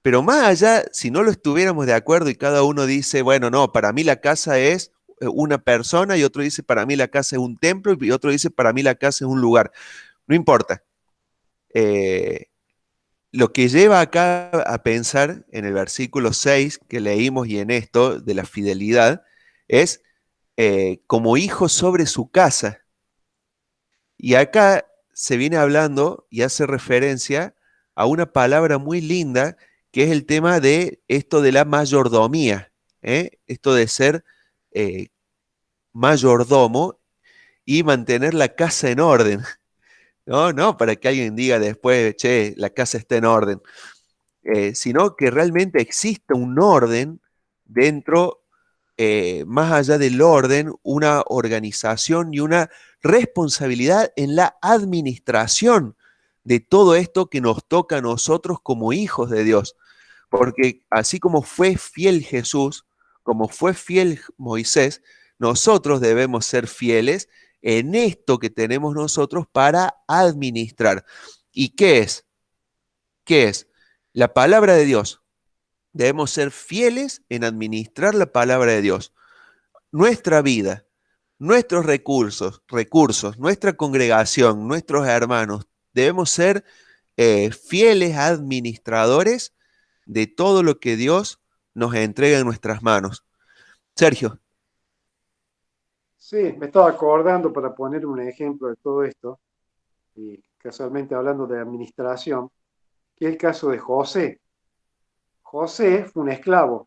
Pero más allá, si no lo estuviéramos de acuerdo y cada uno dice, bueno, no, para mí la casa es una persona y otro dice, para mí la casa es un templo y otro dice, para mí la casa es un lugar. No importa. Lo que lleva acá a pensar en el versículo 6 que leímos y en esto de la fidelidad es como hijo sobre su casa. Y acá se viene hablando y hace referencia a una palabra muy linda que es el tema de esto de la mayordomía, esto de ser mayordomo y mantener la casa en orden. No, para que alguien diga después, che, la casa está en orden, sino que realmente existe un orden dentro, más allá del orden, una organización y una responsabilidad en la administración de todo esto que nos toca a nosotros como hijos de Dios. Porque así como fue fiel Jesús, como fue fiel Moisés, nosotros debemos ser fieles en esto que tenemos nosotros para administrar. ¿Y qué es? ¿Qué es? La palabra de Dios. Debemos ser fieles en administrar la palabra de Dios. Nuestra vida, nuestros recursos, nuestra congregación, nuestros hermanos, debemos ser fieles administradores de todo lo que Dios nos entrega en nuestras manos. Sergio. Sí, me estaba acordando para poner un ejemplo de todo esto, y casualmente hablando de administración, que es el caso de José. José fue un esclavo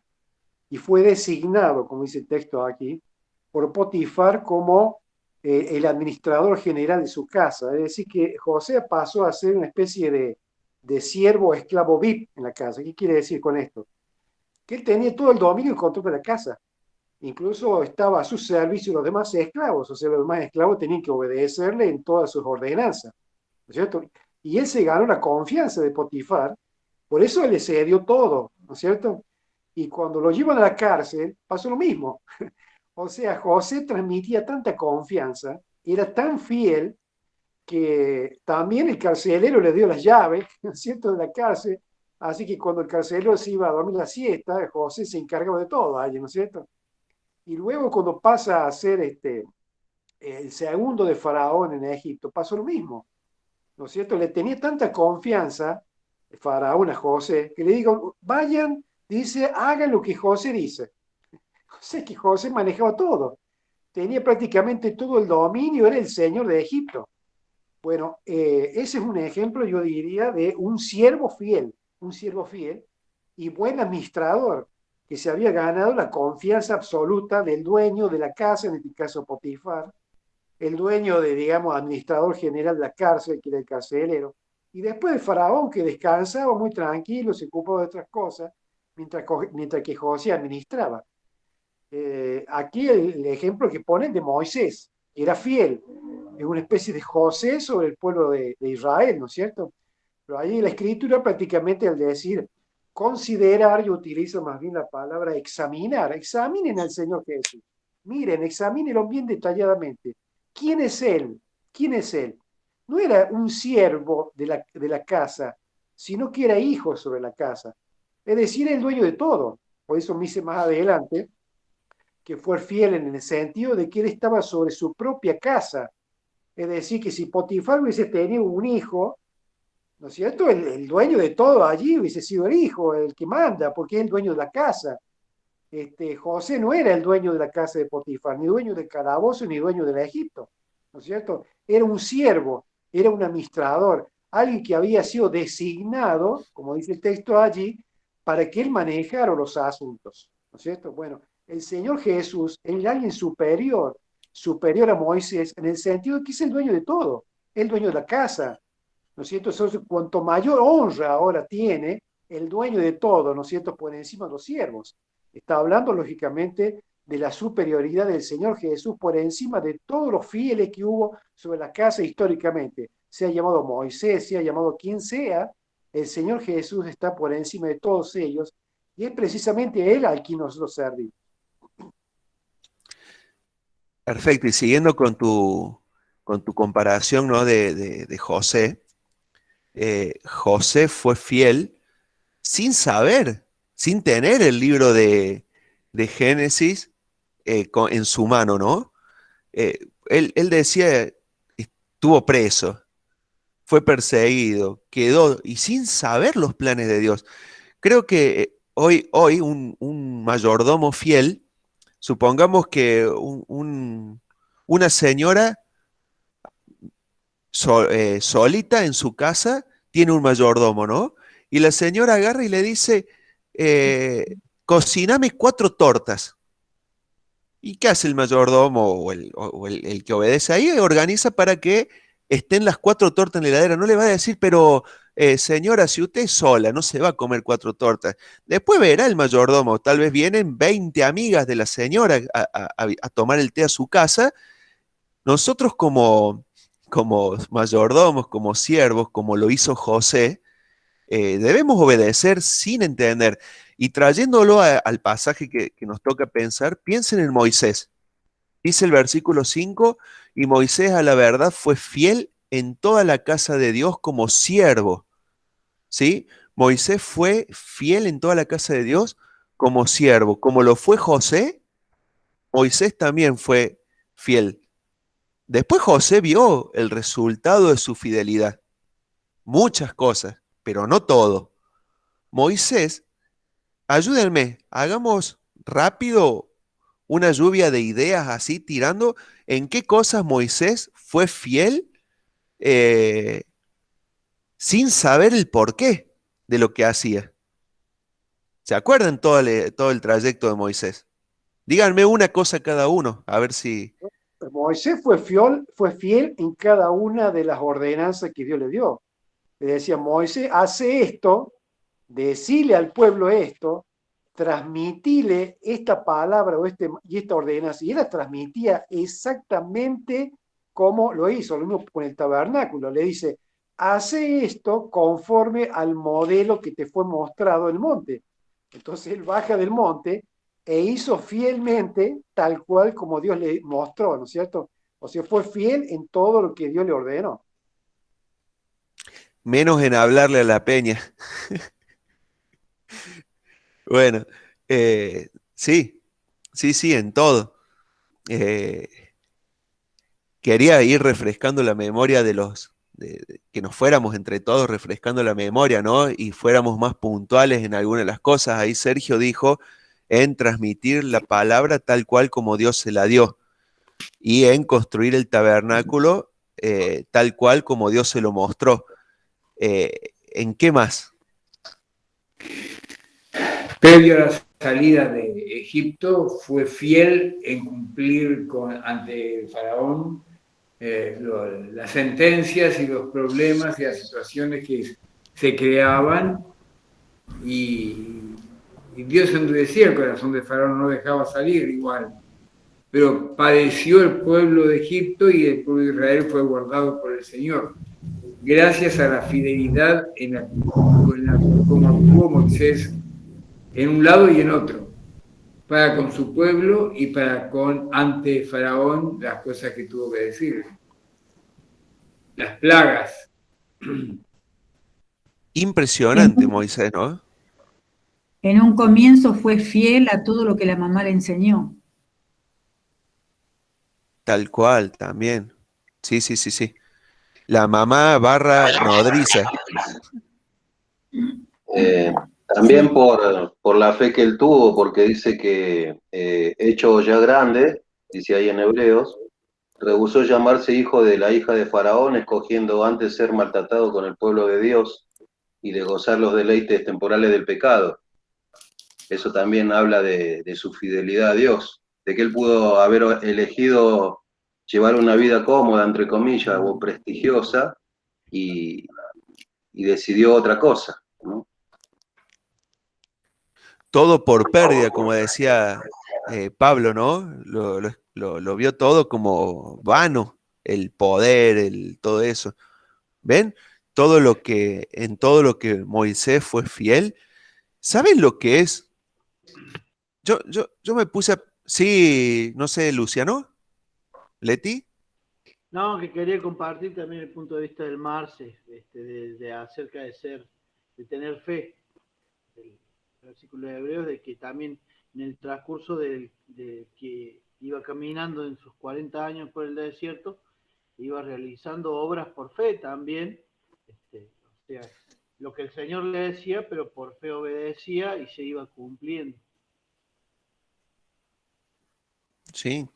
y fue designado, como dice el texto aquí, por Potifar como el administrador general de su casa. Es decir, que José pasó a ser una especie de siervo esclavo VIP en la casa. ¿Qué quiere decir con esto? Que él tenía todo el dominio y control de la casa. Incluso estaba a su servicio los demás esclavos, o sea, los demás esclavos tenían que obedecerle en todas sus ordenanzas, ¿no es cierto? Y él se ganó la confianza de Potifar, por eso le cedió todo, ¿no es cierto? Y cuando lo llevan a la cárcel, pasó lo mismo. O sea, José transmitía tanta confianza, era tan fiel, que también el carcelero le dio las llaves, ¿no es cierto?, de la cárcel, así que cuando el carcelero se iba a dormir la siesta, José se encargaba de todo allí, ¿no es cierto? Y luego cuando pasa a ser el segundo de Faraón en Egipto, pasó lo mismo, ¿no es cierto? Le tenía tanta confianza Faraón a José, que le digo, vayan, dice, hagan lo que José dice. O sea que José manejaba todo, tenía prácticamente todo el dominio, era el señor de Egipto. Bueno, ese es un ejemplo, yo diría, de un siervo fiel y buen administrador, que se había ganado la confianza absoluta del dueño de la casa, en este caso Potifar, el dueño de, digamos, administrador general de la cárcel, que era el carcelero, y después el faraón, que descansaba muy tranquilo, se ocupaba de otras cosas, mientras que José administraba. Aquí el ejemplo que ponen de Moisés, que era fiel, es una especie de José sobre el pueblo de Israel, ¿no es cierto? Pero ahí la escritura prácticamente al decir considerar, yo utilizo más bien la palabra examinar. Examinen al Señor Jesús. Miren, examínenlo bien detalladamente. ¿Quién es Él? ¿Quién es Él? No era un siervo de la casa, sino que era hijo sobre la casa. Es decir, el dueño de todo. Por eso me dice más adelante que fue fiel en el sentido de que él estaba sobre su propia casa. Es decir, que si Potifar hubiese tenido un hijo, ¿no es cierto? El dueño de todo allí hubiese sido el hijo, el que manda, porque es el dueño de la casa. José no era el dueño de la casa de Potifar, ni dueño del calabozo, ni dueño del Egipto, ¿no es cierto? Era un siervo, era un administrador, alguien que había sido designado, como dice el texto allí, para que él manejara los asuntos, ¿no es cierto? Bueno, el Señor Jesús es alguien superior a Moisés, en el sentido de que es el dueño de todo, el dueño de la casa, ¿no es cierto? Entonces, cuanto mayor honra ahora tiene el dueño de todo, ¿no es cierto?, por encima de los siervos. Está hablando, lógicamente, de la superioridad del Señor Jesús por encima de todos los fieles que hubo sobre la casa históricamente. Sea llamado Moisés, sea llamado quien sea, el Señor Jesús está por encima de todos ellos y es precisamente Él al quien nosotros servimos. Perfecto, y siguiendo con tu comparación, ¿no?, de José, José fue fiel sin saber, sin tener el libro de Génesis en su mano, ¿no? Él decía, estuvo preso, fue perseguido, quedó, y sin saber los planes de Dios. Creo que hoy un mayordomo fiel, supongamos que una señora solita en su casa tiene un mayordomo, ¿no? Y la señora agarra y le dice, cocíname 4 tortas. ¿Y qué hace el mayordomo o el que obedece ahí? Organiza para que estén las 4 tortas en la heladera. No le va a decir, pero señora, si usted es sola, no se va a comer 4 tortas. Después verá el mayordomo, tal vez vienen 20 amigas de la señora a tomar el té a su casa. Nosotros como mayordomos, como siervos, como lo hizo José, debemos obedecer sin entender. Y trayéndolo al pasaje que nos toca pensar, piensen en Moisés. Dice el versículo 5, y Moisés a la verdad fue fiel en toda la casa de Dios como siervo. ¿Sí? Moisés fue fiel en toda la casa de Dios como siervo. Como lo fue José, Moisés también fue fiel. Después José vio el resultado de su fidelidad. Muchas cosas, pero no todo. Moisés, ayúdenme, hagamos rápido una lluvia de ideas así, tirando en qué cosas Moisés fue fiel sin saber el porqué de lo que hacía. ¿Se acuerdan todo el trayecto de Moisés? Díganme una cosa cada uno, a ver si Moisés fue fiel en cada una de las ordenanzas que Dios le dio. Le decía, Moisés, hace esto, decile al pueblo esto, transmitile esta palabra y esta ordenanza. Y él la transmitía exactamente como lo hizo, lo mismo con el tabernáculo. Le dice, hace esto conforme al modelo que te fue mostrado en el monte. Entonces él baja del monte e hizo fielmente tal cual como Dios le mostró, ¿no es cierto? O sea, fue fiel en todo lo que Dios le ordenó. Menos en hablarle a la peña. Bueno, sí, en todo. Quería ir refrescando la memoria que nos fuéramos entre todos refrescando la memoria, ¿no? Y fuéramos más puntuales en algunas de las cosas. Ahí Sergio dijo en transmitir la palabra tal cual como Dios se la dio y en construir el tabernáculo tal cual como Dios se lo mostró. ¿En qué más? Previo a la salida de Egipto, fue fiel en cumplir ante el faraón las sentencias y los problemas y las situaciones que se creaban, y Dios endurecía el corazón de faraón, no dejaba salir igual. Pero padeció el pueblo de Egipto y el pueblo de Israel fue guardado por el Señor, gracias a la fidelidad como actuó Moisés en un lado y en otro, para con su pueblo y para con ante Faraón las cosas que tuvo que decir. Las plagas. Impresionante Moisés, ¿no? En un comienzo fue fiel a todo lo que la mamá le enseñó. Tal cual, también. Sí. La mamá barra nodriza. También por la fe que él tuvo, porque dice que hecho ya grande, dice ahí en Hebreos, rehusó llamarse hijo de la hija de Faraón, escogiendo antes ser maltratado con el pueblo de Dios y de gozar los deleites temporales del pecado. Eso también habla de su fidelidad a Dios, de que él pudo haber elegido llevar una vida cómoda, entre comillas, o prestigiosa, y decidió otra cosa, ¿no? Todo por pérdida, como decía Pablo, ¿no? Lo vio todo como vano, el poder, todo eso. ¿Ven? En todo lo que Moisés fue fiel. ¿Saben lo que es? Yo me puse a... Sí, no sé, Luciano, Leti. No, que quería compartir también el punto de vista del Marce, acerca de tener fe. El versículo de Hebreos, de que también en el transcurso de que iba caminando en sus 40 años por el desierto, iba realizando obras por fe también, o sea, lo que el Señor le decía, pero por fe obedecía y se iba cumpliendo. Sí,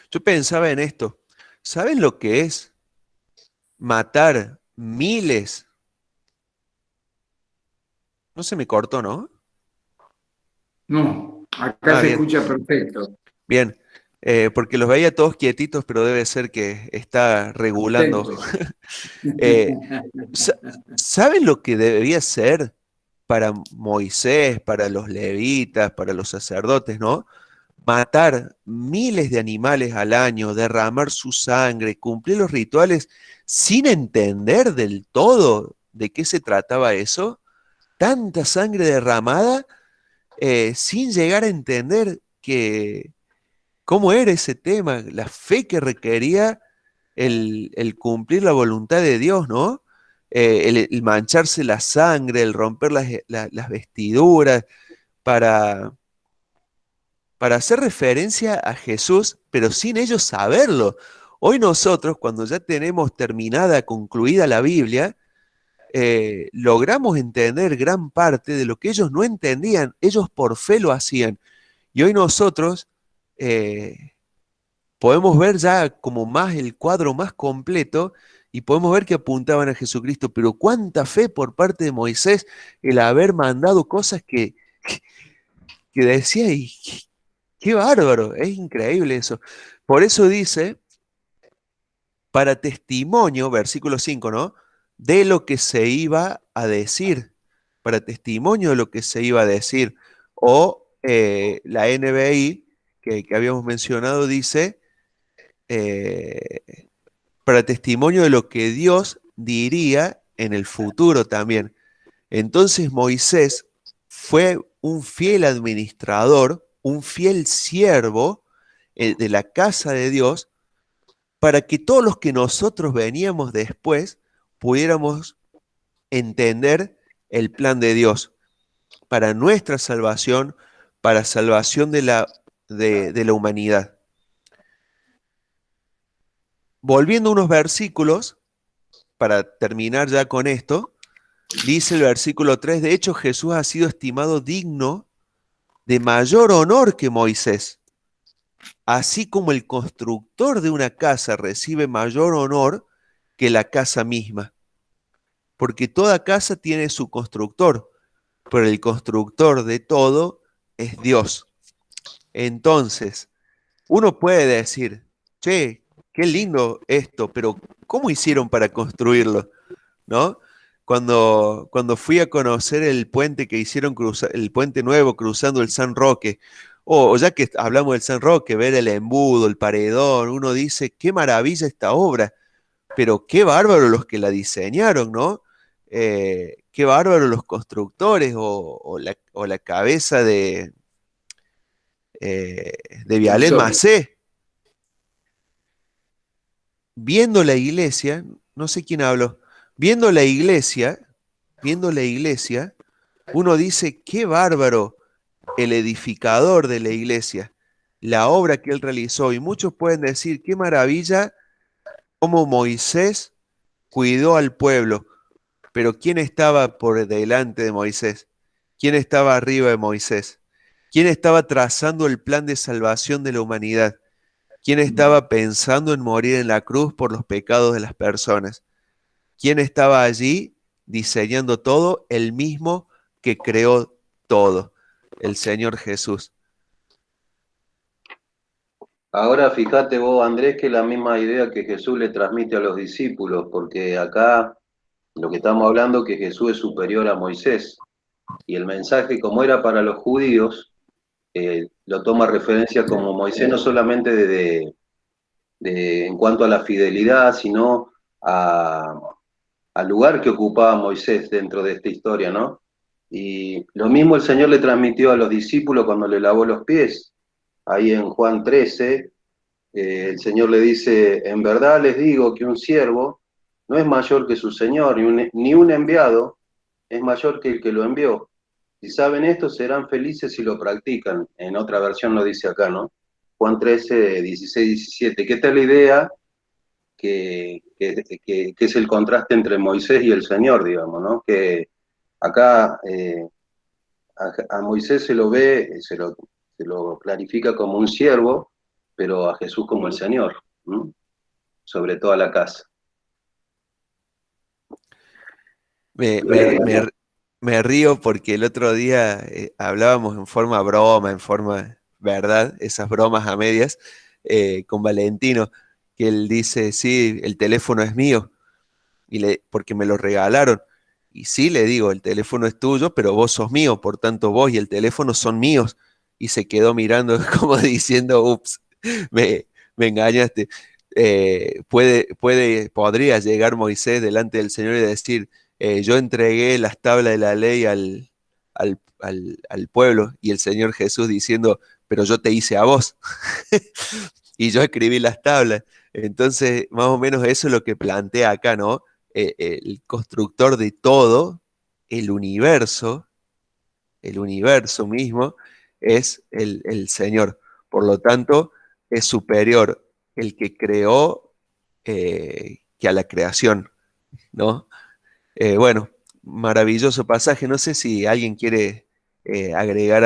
yo pensaba en esto. ¿Saben lo que es matar miles? No se me cortó, ¿no? No, acá se bien. escucha perfecto. Bien, porque los veía todos quietitos, pero debe ser que está regulando. ¿Saben lo que debería ser para Moisés, para los levitas, para los sacerdotes, ¿no? Matar miles de animales al año, derramar su sangre, cumplir los rituales sin entender del todo de qué se trataba eso, tanta sangre derramada, sin llegar a entender cómo era ese tema, la fe que requería el cumplir la voluntad de Dios, ¿no? El mancharse la sangre, el romper las vestiduras para hacer referencia a Jesús, pero sin ellos saberlo. Hoy nosotros, cuando ya tenemos terminada, concluida la Biblia, logramos entender gran parte de lo que ellos no entendían, ellos por fe lo hacían. Y hoy nosotros podemos ver ya como más el cuadro más completo y podemos ver que apuntaban a Jesucristo, pero cuánta fe por parte de Moisés el haber mandado cosas que decía, y qué bárbaro, es increíble eso. Por eso dice para testimonio, versículo 5, ¿no? De lo que se iba a decir, para testimonio de lo que se iba a decir. O la NBI, que habíamos mencionado, dice, para testimonio de lo que Dios diría en el futuro también. Entonces Moisés fue un fiel administrador, un fiel siervo de la casa de Dios, para que todos los que nosotros veníamos después pudiéramos entender el plan de Dios para nuestra salvación, para salvación de la humanidad. Volviendo a unos versículos, para terminar ya con esto, dice el versículo 3, de hecho Jesús ha sido estimado digno de mayor honor que Moisés, así como el constructor de una casa recibe mayor honor que la casa misma, porque toda casa tiene su constructor, pero el constructor de todo es Dios. Entonces, uno puede decir, che, qué lindo esto, pero ¿cómo hicieron para construirlo? ¿No? Cuando fui a conocer el puente que hicieron, el puente nuevo cruzando el San Roque, o ya que hablamos del San Roque, ver el embudo, el paredón, uno dice, qué maravilla esta obra, pero qué bárbaro los que la diseñaron, ¿no? Qué bárbaro los constructores o la cabeza de Vialén Macé. Viendo la iglesia, no sé quién habló, viendo la iglesia, uno dice, qué bárbaro el edificador de la iglesia, la obra que él realizó, y muchos pueden decir, qué maravilla cómo Moisés cuidó al pueblo, pero ¿quién estaba por delante de Moisés? ¿Quién estaba arriba de Moisés? ¿Quién estaba trazando el plan de salvación de la humanidad? ¿Quién estaba pensando en morir en la cruz por los pecados de las personas? ¿Quién estaba allí diseñando todo? El mismo que creó todo, el Señor Jesús. Ahora fíjate vos, Andrés, que es la misma idea que Jesús le transmite a los discípulos, porque acá lo que estamos hablando es que Jesús es superior a Moisés, y el mensaje, como era para los judíos, lo toma referencia como Moisés no solamente en cuanto a la fidelidad, sino al lugar que ocupaba Moisés dentro de esta historia, ¿no? Y lo mismo el Señor le transmitió a los discípulos cuando le lavó los pies. Ahí en Juan 13, el Señor le dice, en verdad les digo que un siervo no es mayor que su Señor, ni un enviado es mayor que el que lo envió. Si saben esto, serán felices si lo practican. En otra versión lo dice acá, ¿no? Juan 13, 16, 17. ¿Qué tal la idea que es el contraste entre Moisés y el Señor, digamos, ¿no? Que acá a Moisés se lo ve, se lo clarifica como un siervo, pero a Jesús como el Señor, ¿no? Sobre toda la casa. Me río porque el otro día hablábamos en forma broma, en forma verdad, esas bromas a medias, con Valentino, que él dice, sí, el teléfono es mío, porque me lo regalaron. Y sí, le digo, el teléfono es tuyo, pero vos sos mío, por tanto vos y el teléfono son míos. Y se quedó mirando como diciendo, ups, me engañaste. Podría llegar Moisés delante del Señor y decir, yo entregué las tablas de la ley al pueblo, y el Señor Jesús diciendo, pero yo te hice a vos, y yo escribí las tablas. Entonces, más o menos eso es lo que plantea acá, ¿no? El constructor de todo, el universo mismo, es el Señor. Por lo tanto, es superior el que creó que a la creación, ¿no? Bueno, maravilloso pasaje. No sé si alguien quiere agregar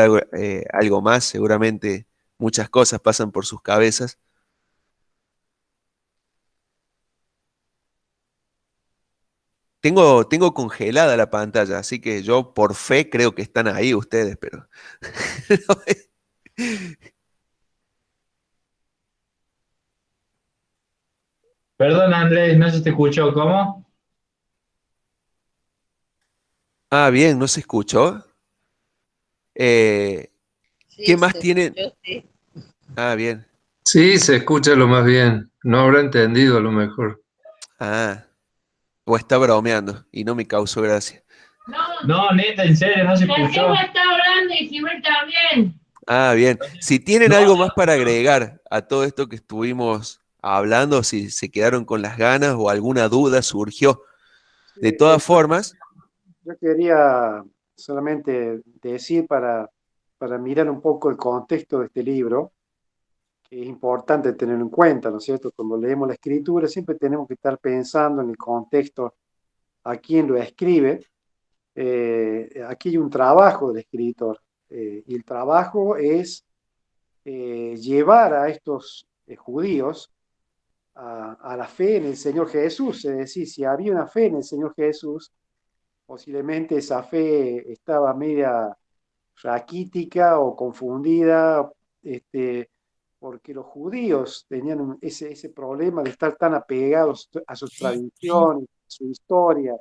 algo más. Seguramente muchas cosas pasan por sus cabezas. Tengo congelada la pantalla, así que yo por fe creo que están ahí ustedes, pero... Perdón, Andrés, no se te escuchó. ¿Cómo? Ah, bien, ¿no se escuchó? ¿Qué Sí, más se tienen? escuchó, sí. Ah, bien. Sí, se escucha lo más bien. No habrá entendido a lo mejor. Ah, o está bromeando y no me causó gracia. No, neta, en serio, no se La escuchó. jefa está hablando y Gibel también. Ah, bien. Si tienen No, algo más para agregar a todo esto que estuvimos hablando, si se quedaron con las ganas o alguna duda surgió. Sí, De todas formas, yo quería solamente decir para mirar un poco el contexto de este libro, que es importante tenerlo en cuenta, ¿no es cierto? Cuando leemos la escritura siempre tenemos que estar pensando en el contexto, a quién lo escribe. Aquí hay un trabajo del escritor, y el trabajo es llevar a estos judíos a la fe en el Señor Jesús. Es decir, si había una fe en el Señor Jesús, posiblemente esa fe estaba media raquítica o confundida, porque los judíos tenían ese problema de estar tan apegados a sus tradiciones, a su historia.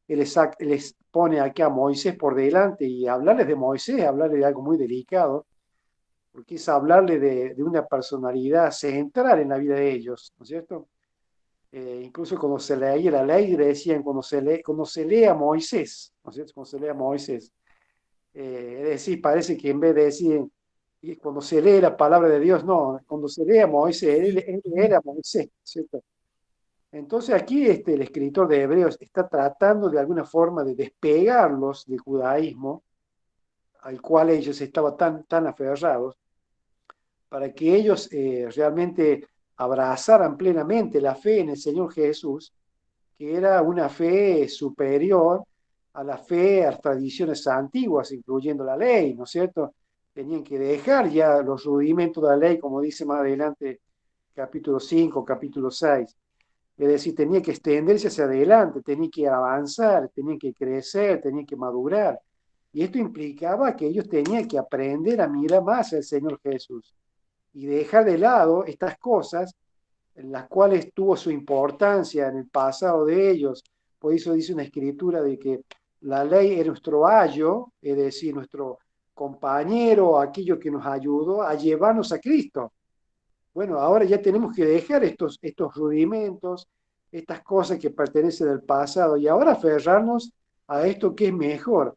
Él les pone aquí a Moisés por delante y hablarles de Moisés, hablarles de algo muy delicado, porque es hablarle de una personalidad central en la vida de ellos, ¿no es cierto? Incluso cuando se leía la ley, le decían cuando se lee a Moisés, ¿no es cierto? Cuando se lee a Moisés. Es decir, parece que en vez de decir cuando se lee la palabra de Dios, no, cuando se lee a Moisés, él era Moisés, ¿cierto? Entonces aquí el escritor de Hebreos está tratando de alguna forma de despegarlos del judaísmo al cual ellos estaban tan aferrados, para que ellos realmente abrazaran plenamente la fe en el Señor Jesús, que era una fe superior a la fe, a las tradiciones antiguas, incluyendo la ley, ¿no es cierto? Tenían que dejar ya los rudimentos de la ley, como dice más adelante capítulo 5, capítulo 6. Es decir, tenía que extenderse hacia adelante, tenía que avanzar, tenía que crecer, tenía que madurar. Y esto implicaba que ellos tenían que aprender a mirar más al Señor Jesús y dejar de lado estas cosas en las cuales tuvo su importancia en el pasado de ellos. Por eso dice una escritura de que la ley es nuestro ayo, es decir, nuestro compañero, aquello que nos ayudó a llevarnos a Cristo. Bueno, ahora ya tenemos que dejar estos rudimentos, estas cosas que pertenecen al pasado y ahora aferrarnos a esto que es mejor,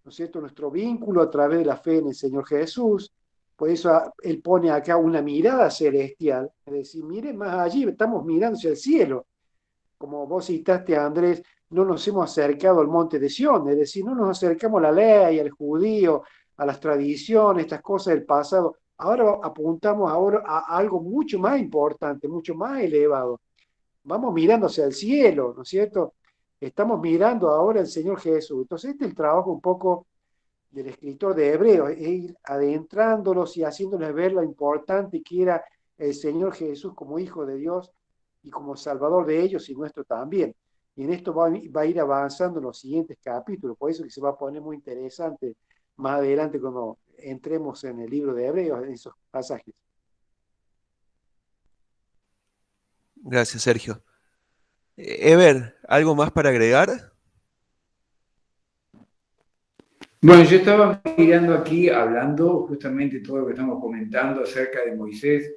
¿no es cierto? Nuestro vínculo a través de la fe en el Señor Jesús. Por eso él pone acá una mirada celestial, es decir, mire más allí, estamos mirando hacia el cielo. Como vos citaste, Andrés, no nos hemos acercado al monte de Sión, es decir, no nos acercamos a la ley, al judío, a las tradiciones, estas cosas del pasado. Ahora apuntamos ahora a algo mucho más importante, mucho más elevado. Vamos mirando hacia el cielo, ¿no es cierto? Estamos mirando ahora al Señor Jesús. Entonces, este es el trabajo un poco del escritor de Hebreos, es ir adentrándolos y haciéndoles ver lo importante que era el Señor Jesús como Hijo de Dios y como Salvador de ellos y nuestro también. Y en esto va a ir avanzando en los siguientes capítulos, por eso que se va a poner muy interesante más adelante cuando entremos en el libro de Hebreos, en esos pasajes. gracias, Sergio. Ever, ¿algo más para agregar? Bueno, yo estaba mirando aquí, hablando justamente todo lo que estamos comentando acerca de Moisés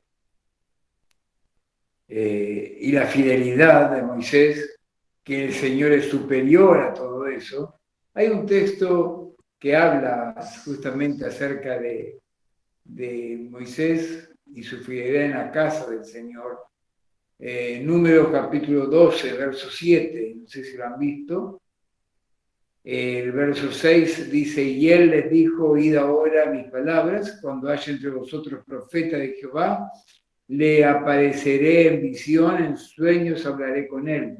y la fidelidad de Moisés, que el Señor es superior a todo eso. Hay un texto que habla justamente acerca de Moisés y su fidelidad en la casa del Señor. Números capítulo 12, verso 7, no sé si lo han visto. El verso 6 dice, y él les dijo, oíd ahora mis palabras, cuando haya entre vosotros profeta de Jehová, le apareceré en visión, en sueños hablaré con él.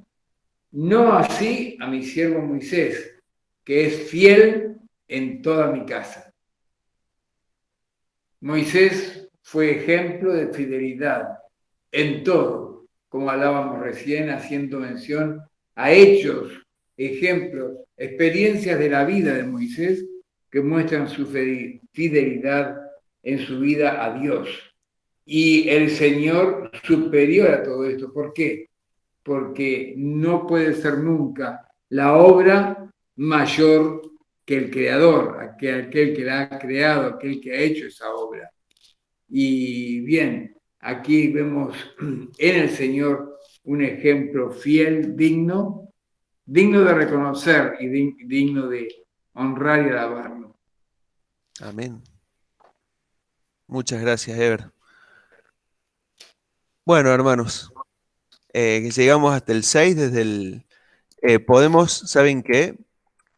No así a mi siervo Moisés, que es fiel en toda mi casa. Moisés fue ejemplo de fidelidad en todo, como hablábamos recién, haciendo mención a hechos, ejemplos, experiencias de la vida de Moisés que muestran su fidelidad en su vida a Dios. Y el Señor superior a todo esto. ¿Por qué? porque no puede ser nunca la obra mayor que el creador, aquel que la ha creado, aquel que ha hecho esa obra. Y bien, aquí vemos en el Señor un ejemplo fiel, digno de reconocer y digno de honrar y alabarlo. Amén. Muchas gracias, Ever. Bueno, hermanos, llegamos hasta el 6, desde el... podemos, ¿saben qué?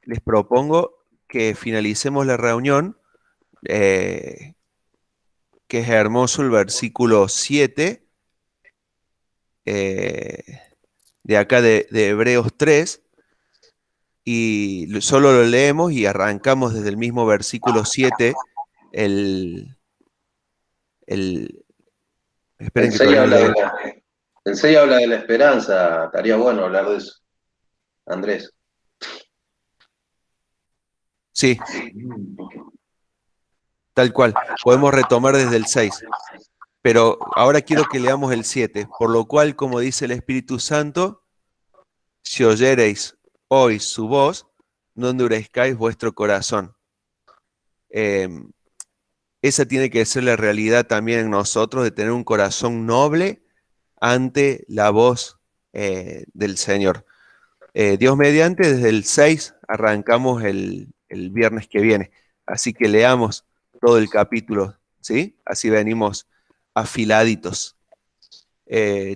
Les propongo que finalicemos la reunión, que es hermoso el versículo 7, de acá de Hebreos 3, y solo lo leemos y arrancamos desde el mismo versículo 7, esperen que todavía no leo. El 6 habla de la esperanza, estaría bueno hablar de eso. Andrés. Sí, tal cual, podemos retomar desde el 6, pero ahora quiero que leamos el 7, por lo cual, como dice el Espíritu Santo, si oyereis hoy su voz, no endurezcáis vuestro corazón. Esa tiene que ser la realidad también en nosotros, de tener un corazón noble ante la voz del Señor. Dios mediante, desde el 6 arrancamos el viernes que viene, así que leamos todo el capítulo, ¿sí? Así venimos afiladitos.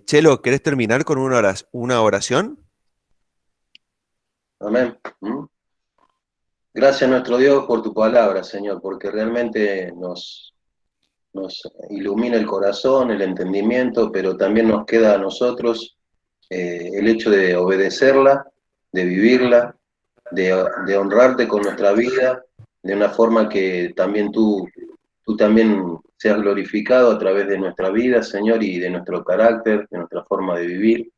Chelo, ¿querés terminar con una oración? Amén. Gracias, nuestro Dios, por tu palabra, Señor, porque realmente nos ilumina el corazón, el entendimiento, pero también nos queda a nosotros el hecho de obedecerla, de vivirla, de honrarte con nuestra vida, de una forma que también tú también seas glorificado a través de nuestra vida, Señor, y de nuestro carácter, de nuestra forma de vivir.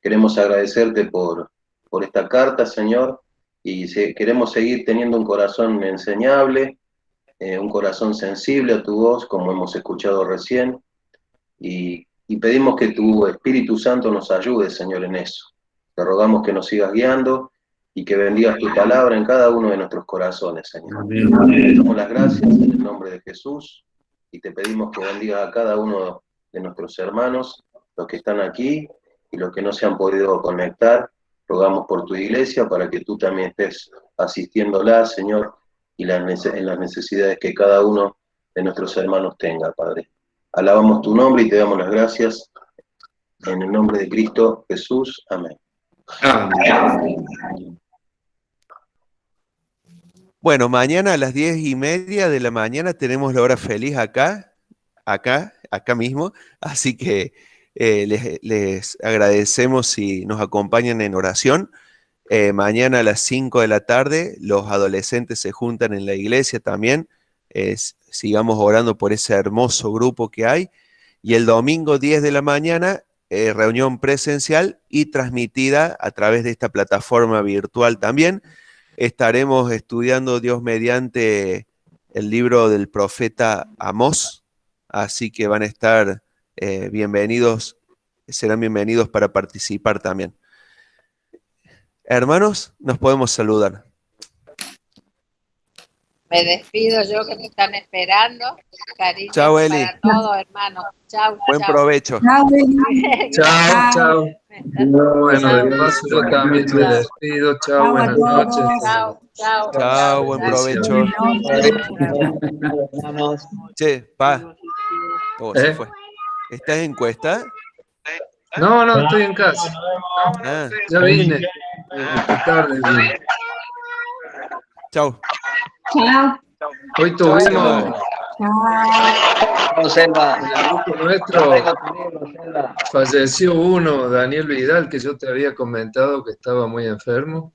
Queremos agradecerte por esta carta, Señor, y queremos seguir teniendo un corazón enseñable, un corazón sensible a tu voz, como hemos escuchado recién, y pedimos que tu Espíritu Santo nos ayude, Señor, en eso. Te rogamos que nos sigas guiando y que bendigas tu palabra en cada uno de nuestros corazones, Señor. Te damos las gracias en el nombre de Jesús y te pedimos que bendigas a cada uno de nuestros hermanos, los que están aquí y los que no se han podido conectar. Rogamos por tu iglesia para que tú también estés asistiéndola, Señor, y en las necesidades que cada uno de nuestros hermanos tenga, Padre. Alabamos tu nombre y te damos las gracias en el nombre de Cristo Jesús. Amén. Amén. Bueno, mañana a las 10:30 de la mañana tenemos la hora feliz acá mismo, así que les agradecemos si nos acompañan en oración. Mañana a las 5 de la tarde los adolescentes se juntan en la iglesia también. Sigamos orando por ese hermoso grupo que hay. Y el domingo 10 de la mañana, reunión presencial y transmitida a través de esta plataforma virtual también. Estaremos estudiando, Dios mediante, el libro del profeta Amós, así que van a estar bienvenidos, serán bienvenidos para participar también. Hermanos, nos podemos saludar. Me despido yo, que me están esperando. Cariño chao, Eli. para todos, hermanos. Chao. Buen provecho. Chao, Eli. Chao. Bueno, de paso yo también me despido. Chao, buenas noches. Chao, buen provecho. Che, pa. Oh, se fue. ¿Estás en Cuesta? No, estoy en casa. Ya vine. Tarde vine. Chao. Chao. Hoy tuvimos nuestro, falleció uno, Daniel Vidal, que yo te había comentado que estaba muy enfermo.